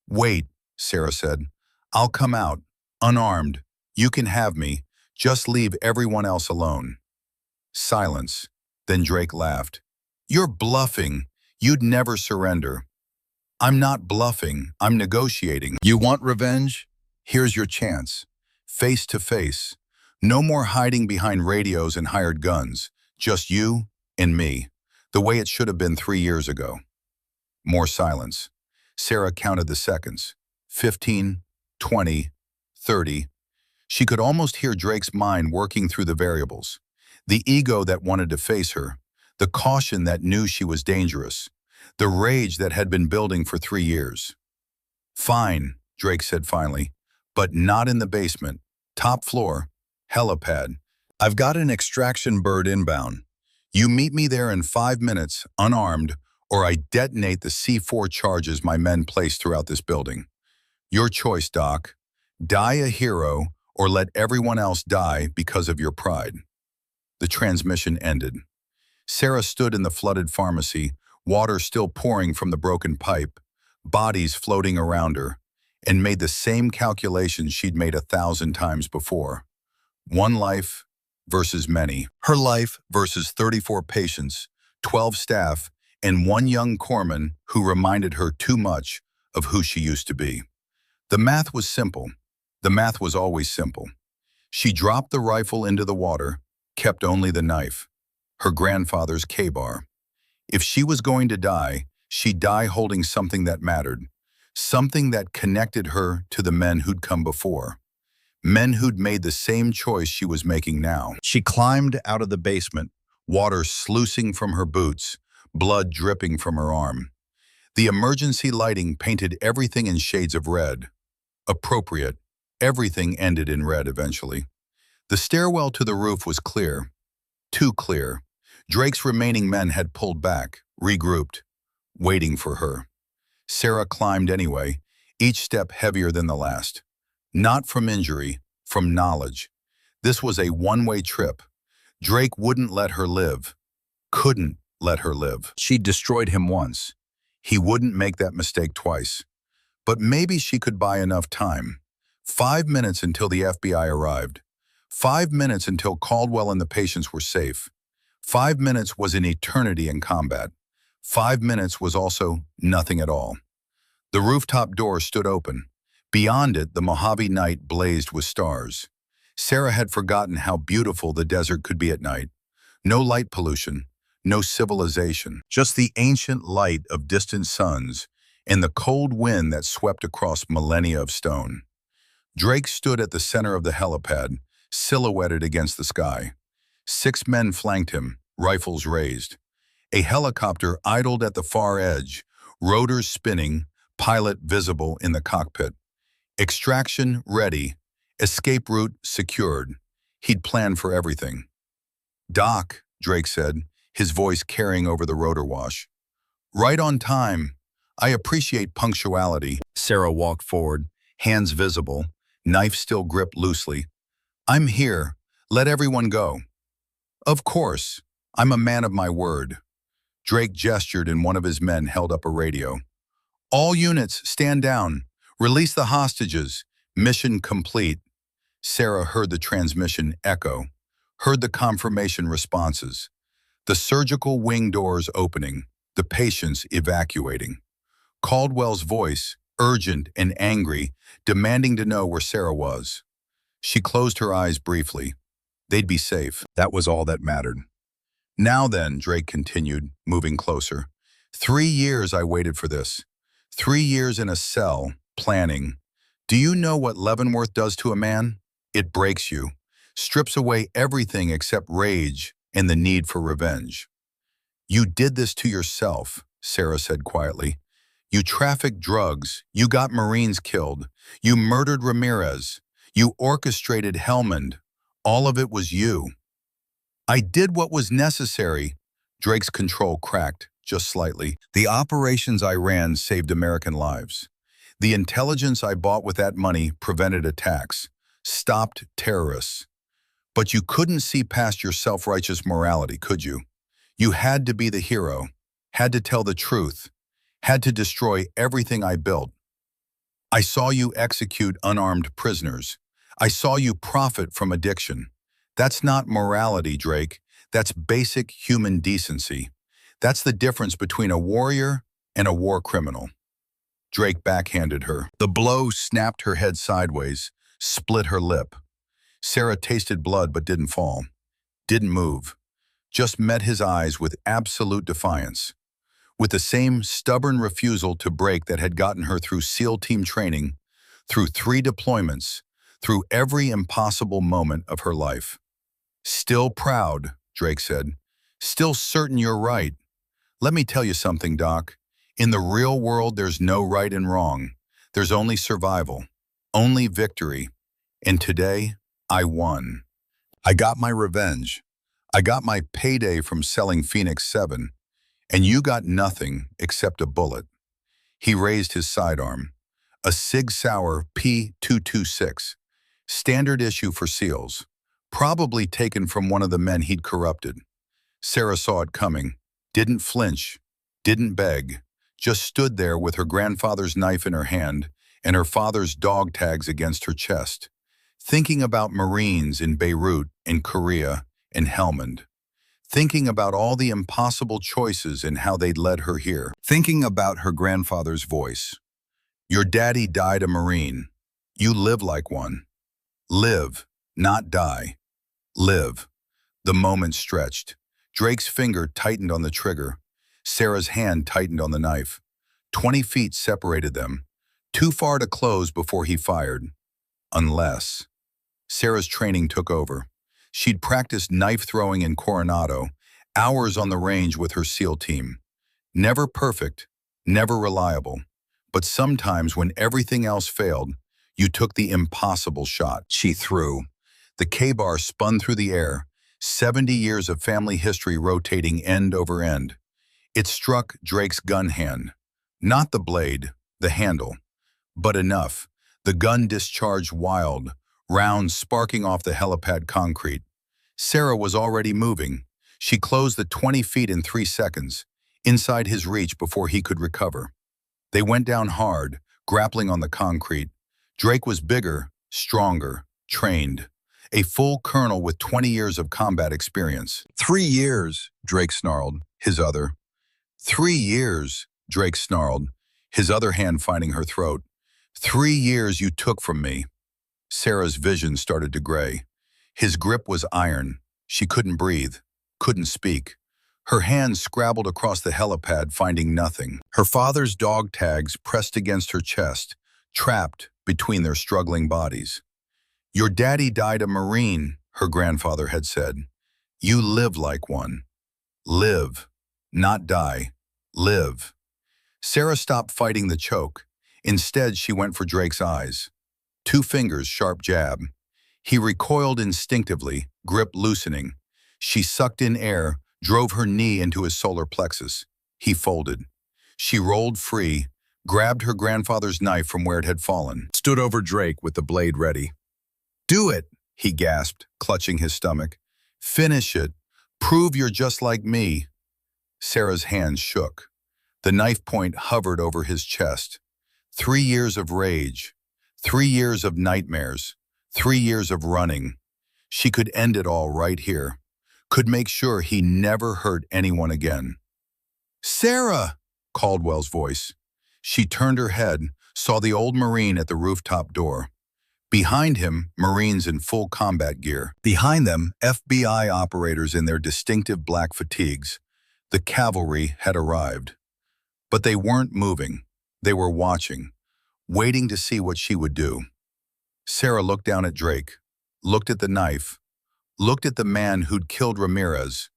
"Wait," Sarah said. "I'll come out, unarmed. You can have me. Just leave everyone else alone." Silence. Then Drake laughed. You're bluffing. You'd never surrender. I'm not bluffing. I'm negotiating. You want revenge? Here's your chance. Face to face. No more hiding behind radios and hired guns. Just you and me. The way it should have been 3 years ago. More silence. Sarah counted the seconds. 15, 20, 30. She could almost hear Drake's mind working through the variables. The ego that wanted to face her. The caution that knew she was dangerous. The rage that had been building for 3 years. Fine, Drake said finally, but not in the basement. Top floor, helipad. I've got an extraction bird inbound. You meet me there in 5 minutes, unarmed, or I detonate the C4 charges my men place throughout this building. Your choice, Doc. Die a hero, or let everyone else die because of your pride. The transmission ended. Sarah stood in the flooded pharmacy, water still pouring from the broken pipe, bodies floating around her, and made the same calculations she'd made 1,000 times before. One life versus many. Her life versus 34 patients, 12 staff, and one young corpsman who reminded her too much of who she used to be. The math was simple. The math was always simple. She dropped the rifle into the water, kept only the knife, her grandfather's K-bar. If she was going to die, she'd die holding something that mattered, something that connected her to the men who'd come before, men who'd made the same choice she was making now. She climbed out of the basement, water sluicing from her boots, blood dripping from her arm. The emergency lighting painted everything in shades of red. Appropriate. Everything ended in red eventually. The stairwell to the roof was clear. Too clear. Drake's remaining men had pulled back, regrouped, waiting for her. Sarah climbed anyway, each step heavier than the last. Not from injury, from knowledge. This was a one-way trip. Drake wouldn't let her live. Couldn't let her live. She'd destroyed him once. He wouldn't make that mistake twice. But maybe she could buy enough time. 5 minutes until the FBI arrived. 5 minutes until Caldwell and the patients were safe. 5 minutes was an eternity in combat. 5 minutes was also nothing at all. The rooftop door stood open. Beyond it, the Mojave night blazed with stars. Sarah had forgotten how beautiful the desert could be at night. No light pollution, no civilization, just the ancient light of distant suns and the cold wind that swept across millennia of stone. Drake stood at the center of the helipad, silhouetted against the sky. 6 men flanked him, rifles raised. A helicopter idled at the far edge, rotors spinning, pilot visible in the cockpit. Extraction ready, escape route secured. He'd planned for everything. Doc, Drake said, his voice carrying over the rotor wash. Right on time. I appreciate punctuality. Sarah walked forward, hands visible, knife still gripped loosely. I'm here. Let everyone go. Of course. I'm a man of my word. Drake gestured and one of his men held up a radio. All units, stand down. Release the hostages. Mission complete. Sarah heard the transmission echo, heard the confirmation responses. The surgical wing doors opening, the patients evacuating. Caldwell's voice, urgent and angry, demanding to know where Sarah was. She closed her eyes briefly. They'd be safe. That was all that mattered. Now then, Drake continued, moving closer. 3 years I waited for this. 3 years in a cell, planning. Do you know what Leavenworth does to a man? It breaks you, strips away everything except rage and the need for revenge. You did this to yourself, Sarah said quietly. You trafficked drugs, you got Marines killed, you murdered Ramirez, you orchestrated Helmand. All of it was you. I did what was necessary. Drake's control cracked, just slightly. The operations I ran saved American lives. The intelligence I bought with that money prevented attacks, stopped terrorists. But you couldn't see past your self-righteous morality, could you? You had to be the hero, had to tell the truth, had to destroy everything I built. I saw you execute unarmed prisoners. I saw you profit from addiction. That's not morality, Drake. That's basic human decency. That's the difference between a warrior and a war criminal. Drake backhanded her. The blow snapped her head sideways, split her lip. Sarah tasted blood but didn't fall, didn't move, just met his eyes with absolute defiance. With the same stubborn refusal to break that had gotten her through SEAL team training, through 3 deployments, through every impossible moment of her life. Still proud, Drake said. Still certain you're right. Let me tell you something, Doc. In the real world, there's no right and wrong. There's only survival, only victory. And today, I won. I got my revenge. I got my payday from selling Phoenix 7, and you got nothing except a bullet. He raised his sidearm. A Sig Sauer P226, standard issue for SEALs, probably taken from one of the men he'd corrupted. Sarah saw it coming, didn't flinch, didn't beg, just stood there with her grandfather's knife in her hand and her father's dog tags against her chest, thinking about Marines in Beirut, in Korea, in Helmand, thinking about all the impossible choices and how they'd led her here, thinking about her grandfather's voice. Your daddy died a Marine. You live like one. Live, not die. Live. The moment stretched. Drake's finger tightened on the trigger. Sarah's hand tightened on the knife. 20 feet separated them, too far to close before he fired. Unless. Sarah's training took over. She'd practiced knife throwing in Coronado, hours on the range with her SEAL team. Never perfect, never reliable. But sometimes when everything else failed, you took the impossible shot. She threw. The K-bar spun through the air, 70 years of family history rotating end over end. It struck Drake's gun hand. Not the blade, the handle. But enough. The gun discharged wild, rounds sparking off the helipad concrete. Sarah was already moving. She closed the 20 feet in 3 seconds, inside his reach before he could recover. They went down hard, grappling on the concrete. Drake was bigger, stronger, trained. A full colonel with 20 years of combat experience. 3 years, Drake snarled, his other. 3 years, Drake snarled, his other hand finding her throat. 3 years you took from me. Sarah's vision started to gray. His grip was iron. She couldn't breathe, couldn't speak. Her hands scrabbled across the helipad, finding nothing. Her father's dog tags pressed against her chest, trapped between their struggling bodies. Your daddy died a Marine, her grandfather had said. You live like one. Live, not die. Live. Sarah stopped fighting the choke. Instead, she went for Drake's eyes. 2 fingers, sharp jab. He recoiled instinctively, grip loosening. She sucked in air, drove her knee into his solar plexus. He folded. She rolled free, grabbed her grandfather's knife from where it had fallen, stood over Drake with the blade ready. Do it, he gasped, clutching his stomach. Finish it. Prove you're just like me. Sarah's hands shook. The knife point hovered over his chest. 3 years of rage. 3 years of nightmares. 3 years of running. She could end it all right here. Could make sure he never hurt anyone again. Sarah, Caldwell's voice. She turned her head, saw the old Marine at the rooftop door. Behind him, Marines in full combat gear. Behind them, FBI operators in their distinctive black fatigues. The cavalry had arrived. But they weren't moving. They were watching, waiting to see what she would do. Sarah looked down at Drake, looked at the knife, looked at the man who'd killed Ramirez,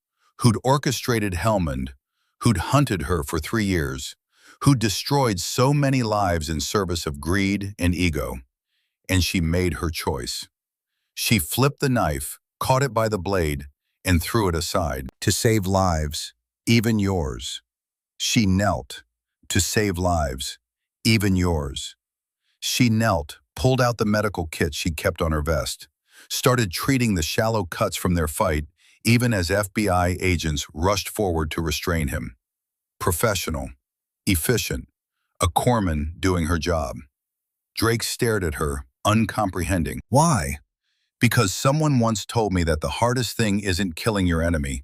who'd orchestrated Helmand, who'd hunted her for 3 years, who'd destroyed so many lives in service of greed and ego. And she made her choice. She flipped the knife, caught it by the blade, and threw it aside. To save lives, even yours. She knelt. To save lives, even yours. She knelt, pulled out the medical kit she'd kept on her vest, started treating the shallow cuts from their fight, even as FBI agents rushed forward to restrain him. Professional, efficient, a corpsman doing her job. Drake stared at her, uncomprehending. Why? Because someone once told me that the hardest thing isn't killing your enemy,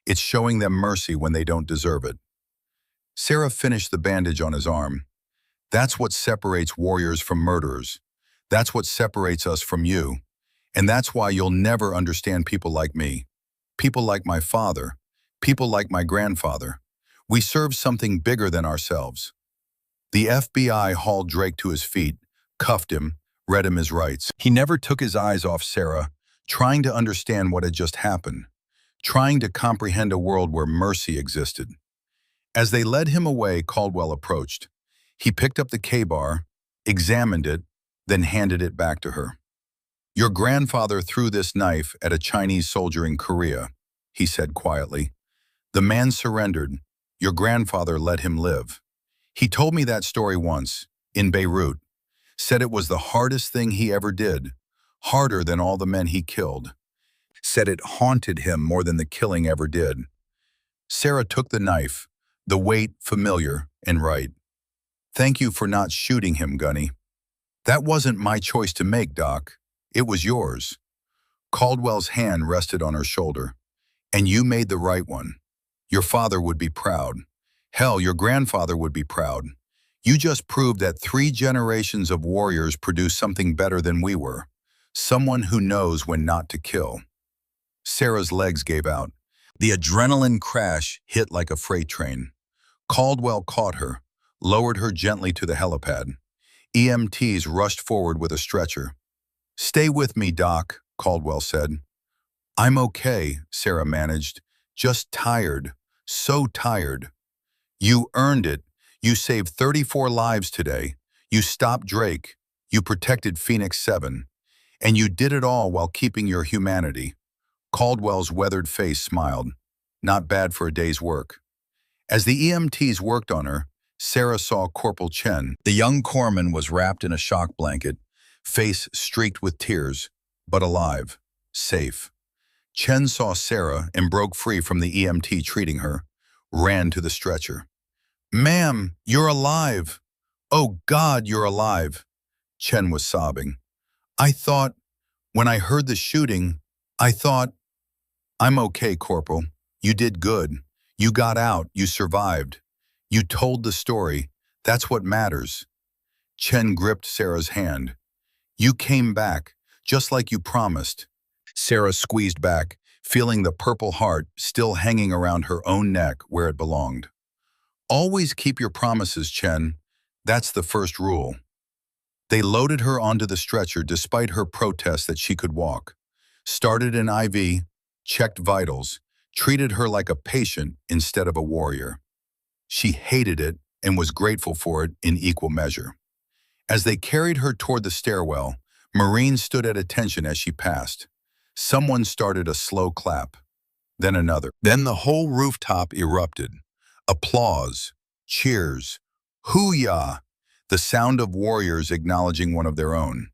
it's showing them mercy when they don't deserve it. Sarah finished the bandage on his arm. That's what separates warriors from murderers. That's what separates us from you. And that's why you'll never understand people like me. People like my father. People like my grandfather. We serve something bigger than ourselves. The FBI hauled Drake to his feet, cuffed him, read him his rights. He never took his eyes off Sarah, trying to understand what had just happened, trying to comprehend a world where mercy existed. As they led him away, Caldwell approached. He picked up the K-bar, examined it, then handed it back to her. "Your grandfather threw this knife at a Chinese soldier in Korea," he said quietly. "The man surrendered. Your grandfather let him live. He told me that story once, in Beirut. Said it was the hardest thing he ever did, harder than all the men he killed. Said it haunted him more than the killing ever did." Sarah took the knife, the weight familiar and right. "Thank you for not shooting him, Gunny. That wasn't my choice to make, Doc. It was yours." Caldwell's hand rested on her shoulder. "And you made the right one. Your father would be proud. Hell, your grandfather would be proud. You just proved that 3 generations of warriors produce something better than we were. Someone who knows when not to kill." Sarah's legs gave out. The adrenaline crash hit like a freight train. Caldwell caught her, lowered her gently to the helipad. EMTs rushed forward with a stretcher. "Stay with me, Doc," Caldwell said. "I'm okay," Sarah managed. "Just tired. So tired." "You earned it. You saved 34 lives today. You stopped Drake. You protected Phoenix 7. And you did it all while keeping your humanity." Caldwell's weathered face smiled. Not bad for a day's work. As the EMTs worked on her, Sarah saw Corporal Chen. The young corpsman was wrapped in a shock blanket, face streaked with tears, but alive, safe. Chen saw Sarah and broke free from the EMT treating her, ran to the stretcher. "Ma'am, you're alive. Oh God, you're alive." Chen was sobbing. When I heard the shooting, I thought, "I'm okay, Corporal. You did good. You got out, you survived. You told the story. That's what matters." Chen gripped Sarah's hand. "You came back, just like you promised." Sarah squeezed back, feeling the Purple Heart still hanging around her own neck where it belonged. "Always keep your promises, Chen. That's the first rule." They loaded her onto the stretcher despite her protest that she could walk. Started an IV, checked vitals, treated her like a patient instead of a warrior. She hated it and was grateful for it in equal measure. As they carried her toward the stairwell, Marines stood at attention as she passed. Someone started a slow clap, then another. Then the whole rooftop erupted. Applause, cheers, hoo-yah, the sound of warriors acknowledging one of their own.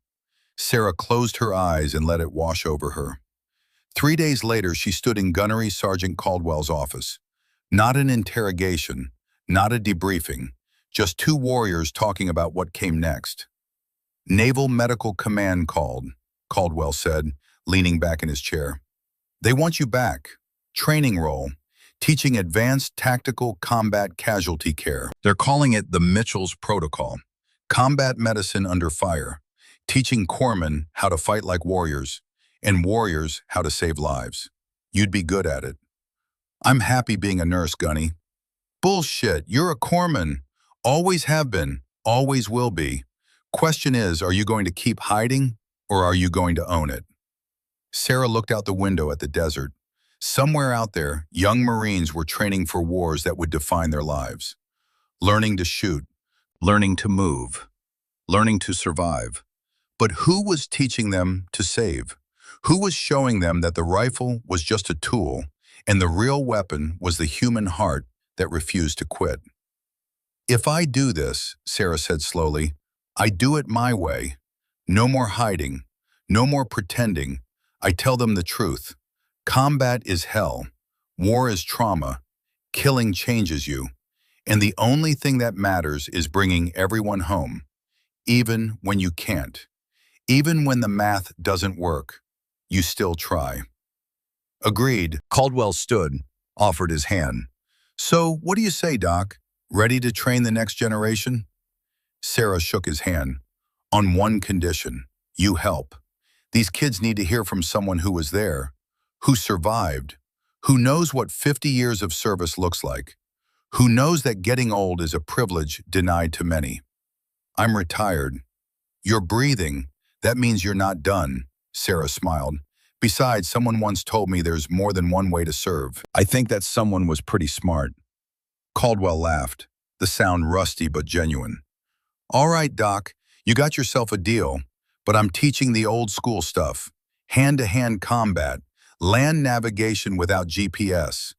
Sarah closed her eyes and let it wash over her. 3 days later, she stood in Gunnery Sergeant Caldwell's office. Not an interrogation, not a debriefing, just 2 warriors talking about what came next. "Naval Medical Command called," Caldwell said, leaning back in his chair. "They want you back. Training role, teaching advanced tactical combat casualty care. They're calling it the Mitchell's Protocol. Combat medicine under fire, teaching corpsmen how to fight like warriors, and warriors how to save lives. You'd be good at it." "I'm happy being a nurse, Gunny." "Bullshit, you're a corpsman. Always have been, always will be. Question is, are you going to keep hiding, or are you going to own it?" Sarah looked out the window at the desert. Somewhere out there, young Marines were training for wars that would define their lives. Learning to shoot, learning to move, learning to survive. But who was teaching them to save? Who was showing them that the rifle was just a tool, and the real weapon was the human heart that refused to quit? "If I do this," Sarah said slowly, "I do it my way. No more hiding, no more pretending. I tell them the truth. Combat is hell. War is trauma. Killing changes you. And the only thing that matters is bringing everyone home, even when you can't, even when the math doesn't work. you still try. Agreed. Caldwell stood, offered his hand. So, what do you say, Doc? Ready to train the next generation? Sarah shook his hand. On one condition, you help. These kids need to hear from someone who was there, who survived, who knows what 50 years of service looks like, who knows that getting old is a privilege denied to many. I'm retired. You're breathing. That means you're not done, Sarah smiled. Besides, someone once told me there's more than one way to serve. I think that someone was pretty smart. Caldwell laughed, the sound rusty but genuine. All right, Doc, you got yourself a deal, but I'm teaching the old school stuff. Hand-to-hand combat, land navigation without GPS,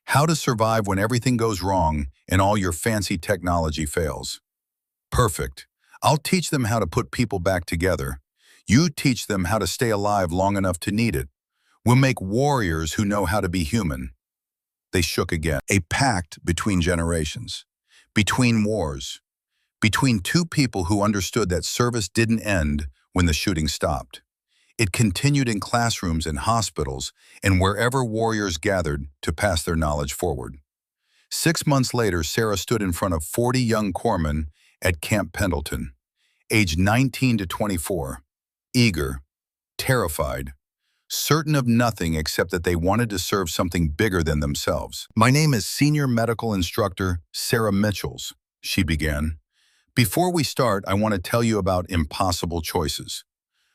how to survive when everything goes wrong and all your fancy technology fails. Perfect. I'll teach them how to put people back together. You teach them how to stay alive long enough to need it. We'll make warriors who know how to be human. They shook again. A pact between generations, between wars, between two people who understood that service didn't end when the shooting stopped. It continued in classrooms and hospitals and wherever warriors gathered to pass their knowledge forward. 6 months later, Sarah stood in front of 40 young corpsmen at Camp Pendleton, aged 19 to 24, eager, terrified, certain of nothing except that they wanted to serve something bigger than themselves. My name is Senior Medical Instructor Sarah Mitchells, she began. Before we start, I want to tell you about impossible choices,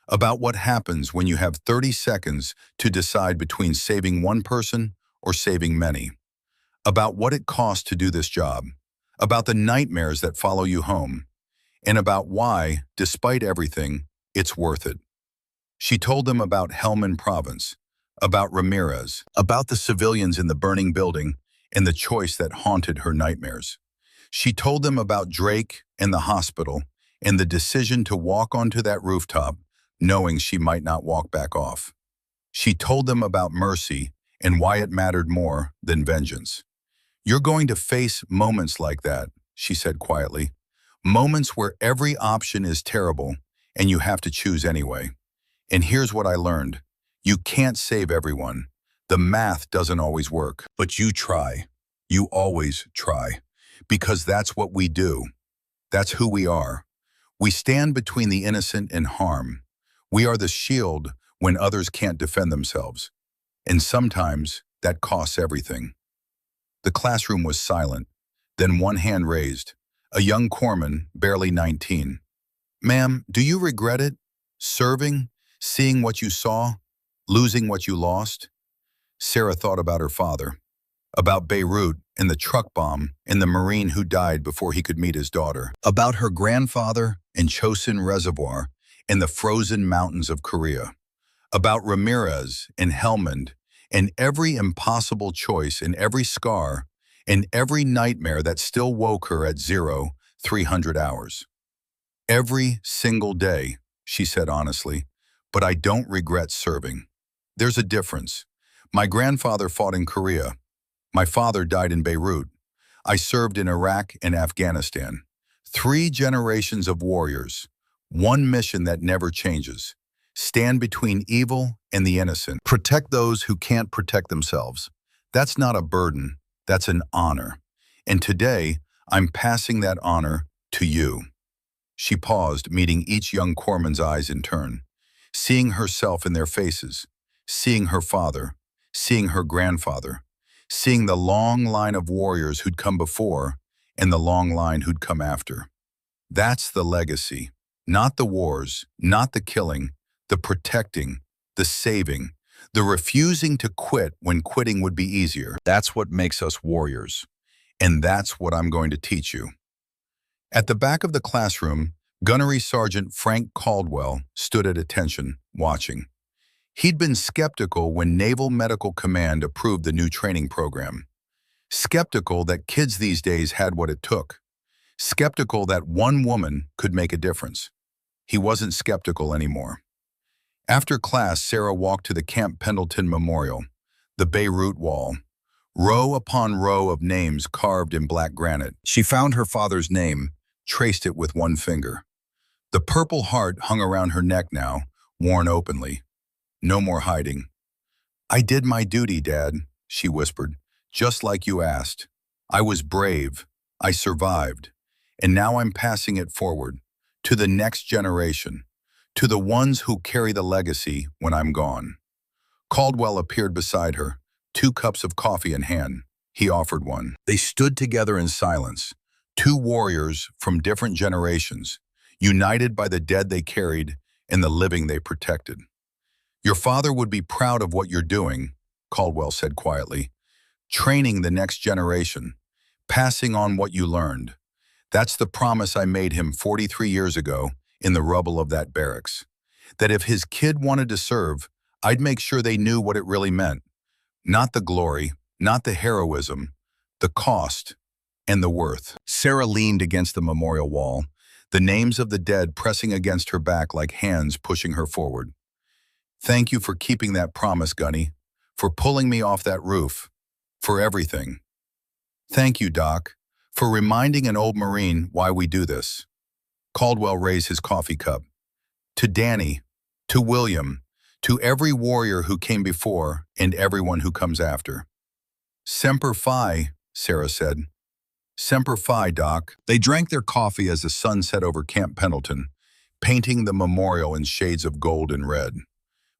about what happens when you have 30 seconds to decide between saving one person or saving many, about what it costs to do this job, about the nightmares that follow you home, and about why, despite everything, it's worth it. She told them about Helmand Province, about Ramirez, about the civilians in the burning building, and the choice that haunted her nightmares. She told them about Drake and the hospital, and the decision to walk onto that rooftop, knowing she might not walk back off. She told them about mercy and why it mattered more than vengeance. You're going to face moments like that, she said quietly. Moments where every option is terrible and you have to choose anyway. And here's what I learned. You can't save everyone. The math doesn't always work. But you try. You always try. Because that's what we do. That's who we are. We stand between the innocent and harm. We are the shield when others can't defend themselves. And sometimes that costs everything. The classroom was silent. Then one hand raised. A young corpsman, barely 19. Ma'am, do you regret it? Serving? Seeing what you saw? Losing what you lost? Sarah thought about her father, about Beirut and the truck bomb and the Marine who died before he could meet his daughter, about her grandfather and Chosin Reservoir and the frozen mountains of Korea, about Ramirez and Helmand and every impossible choice and every scar and every nightmare that still woke her at 300 hours. Every single day, she said honestly, but I don't regret serving. There's a difference. My grandfather fought in Korea. My father died in Beirut. I served in Iraq and Afghanistan. 3 generations of warriors. One mission that never changes. Stand between evil and the innocent. Protect those who can't protect themselves. That's not a burden. That's an honor. And today, I'm passing that honor to you. She paused, meeting each young corpsman's eyes in turn, seeing herself in their faces, seeing her father, seeing her grandfather, seeing the long line of warriors who'd come before and the long line who'd come after. That's the legacy. Not the wars, not the killing, the protecting, the saving, the refusing to quit when quitting would be easier. That's what makes us warriors. And that's what I'm going to teach you. At the back of the classroom, Gunnery Sergeant Frank Caldwell stood at attention, watching. He'd been skeptical when Naval Medical Command approved the new training program. Skeptical that kids these days had what it took. Skeptical that one woman could make a difference. He wasn't skeptical anymore. After class, Sarah walked to the Camp Pendleton Memorial, the Beirut Wall, row upon row of names carved in black granite. She found her father's name, traced it with one finger. The Purple Heart hung around her neck now, worn openly. No more hiding. "I did my duty, Dad," she whispered, "just like you asked. I was brave. I survived. And now I'm passing it forward to the next generation, to the ones who carry the legacy when I'm gone." Caldwell appeared beside her, 2 cups of coffee in hand. He offered one. They stood together in silence, 2 warriors from different generations, united by the dead they carried and the living they protected. "Your father would be proud of what you're doing," Caldwell said quietly. "Training the next generation, passing on what you learned. That's the promise I made him 43 years ago in the rubble of that barracks. That if his kid wanted to serve, I'd make sure they knew what it really meant. Not the glory, not the heroism, the cost and the worth." Sarah leaned against the memorial wall, the names of the dead pressing against her back like hands pushing her forward. "Thank you for keeping that promise, Gunny, for pulling me off that roof, for everything. Thank you, Doc, for reminding an old Marine why we do this." Caldwell raised his coffee cup. "To Danny, to William, to every warrior who came before and everyone who comes after." "Semper Fi," Sarah said. "Semper Fi, Doc." They drank their coffee as the sun set over Camp Pendleton, painting the memorial in shades of gold and red.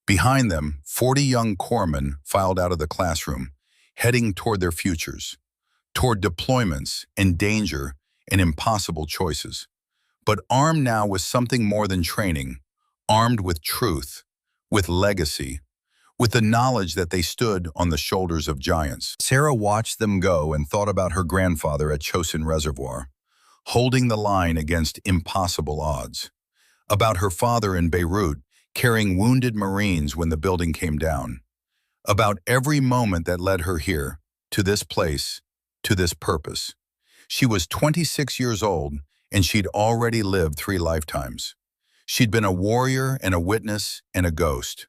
Behind them, 40 young corpsmen filed out of the classroom, heading toward their futures, toward deployments and danger and impossible choices. But armed now with something more than training, armed with truth, with legacy, with the knowledge that they stood on the shoulders of giants. Sarah watched them go and thought about her grandfather at Chosin Reservoir, holding the line against impossible odds. About her father in Beirut, carrying wounded Marines when the building came down. About every moment that led her here, to this place, to this purpose. She was 26 years old, and she'd already lived 3 lifetimes. She'd been a warrior and a witness and a ghost.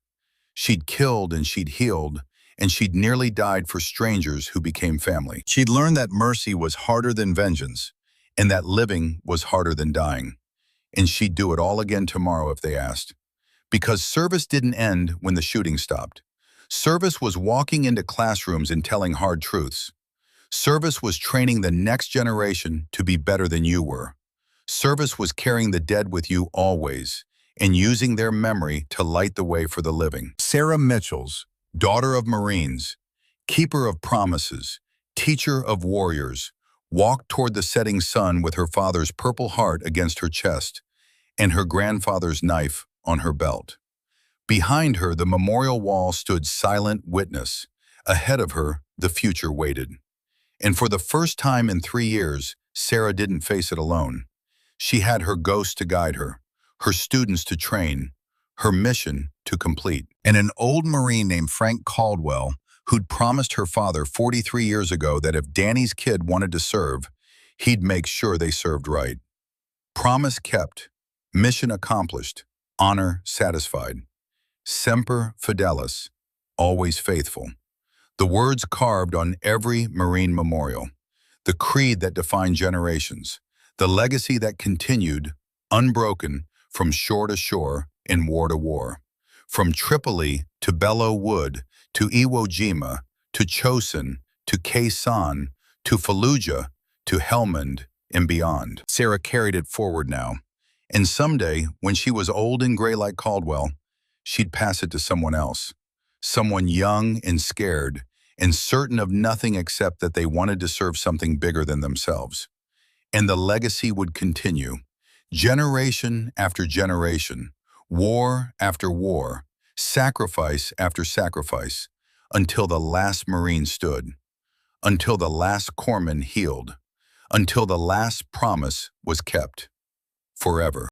She'd killed and she'd healed, and she'd nearly died for strangers who became family. She'd learned that mercy was harder than vengeance, and that living was harder than dying. And she'd do it all again tomorrow if they asked. Because service didn't end when the shooting stopped. Service was walking into classrooms and telling hard truths. Service was training the next generation to be better than you were. Service was carrying the dead with you always and using their memory to light the way for the living. Sarah Mitchells, daughter of Marines, keeper of promises, teacher of warriors, walked toward the setting sun with her father's purple heart against her chest and her grandfather's knife on her belt. Behind her, the memorial wall stood silent witness. Ahead of her, the future waited. And for the first time in 3 years, Sarah didn't face it alone. She had her ghost to guide her students to train, her mission to complete. And an old Marine named Frank Caldwell, who'd promised her father 43 years ago that if Danny's kid wanted to serve, he'd make sure they served right. Promise kept, mission accomplished, honor satisfied. Semper Fidelis, always faithful. The words carved on every Marine memorial, the creed that defined generations, the legacy that continued, unbroken, from shore to shore and war to war. From Tripoli to Belleau Wood, to Iwo Jima, to Chosin, to Khe Sanh, to Fallujah, to Helmand, and beyond. Sarah carried it forward now. And someday, when she was old and gray like Caldwell, she'd pass it to someone else. Someone young and scared, and certain of nothing except that they wanted to serve something bigger than themselves. And the legacy would continue, generation after generation, war after war, sacrifice after sacrifice, until the last Marine stood, until the last corpsman healed, until the last promise was kept, forever.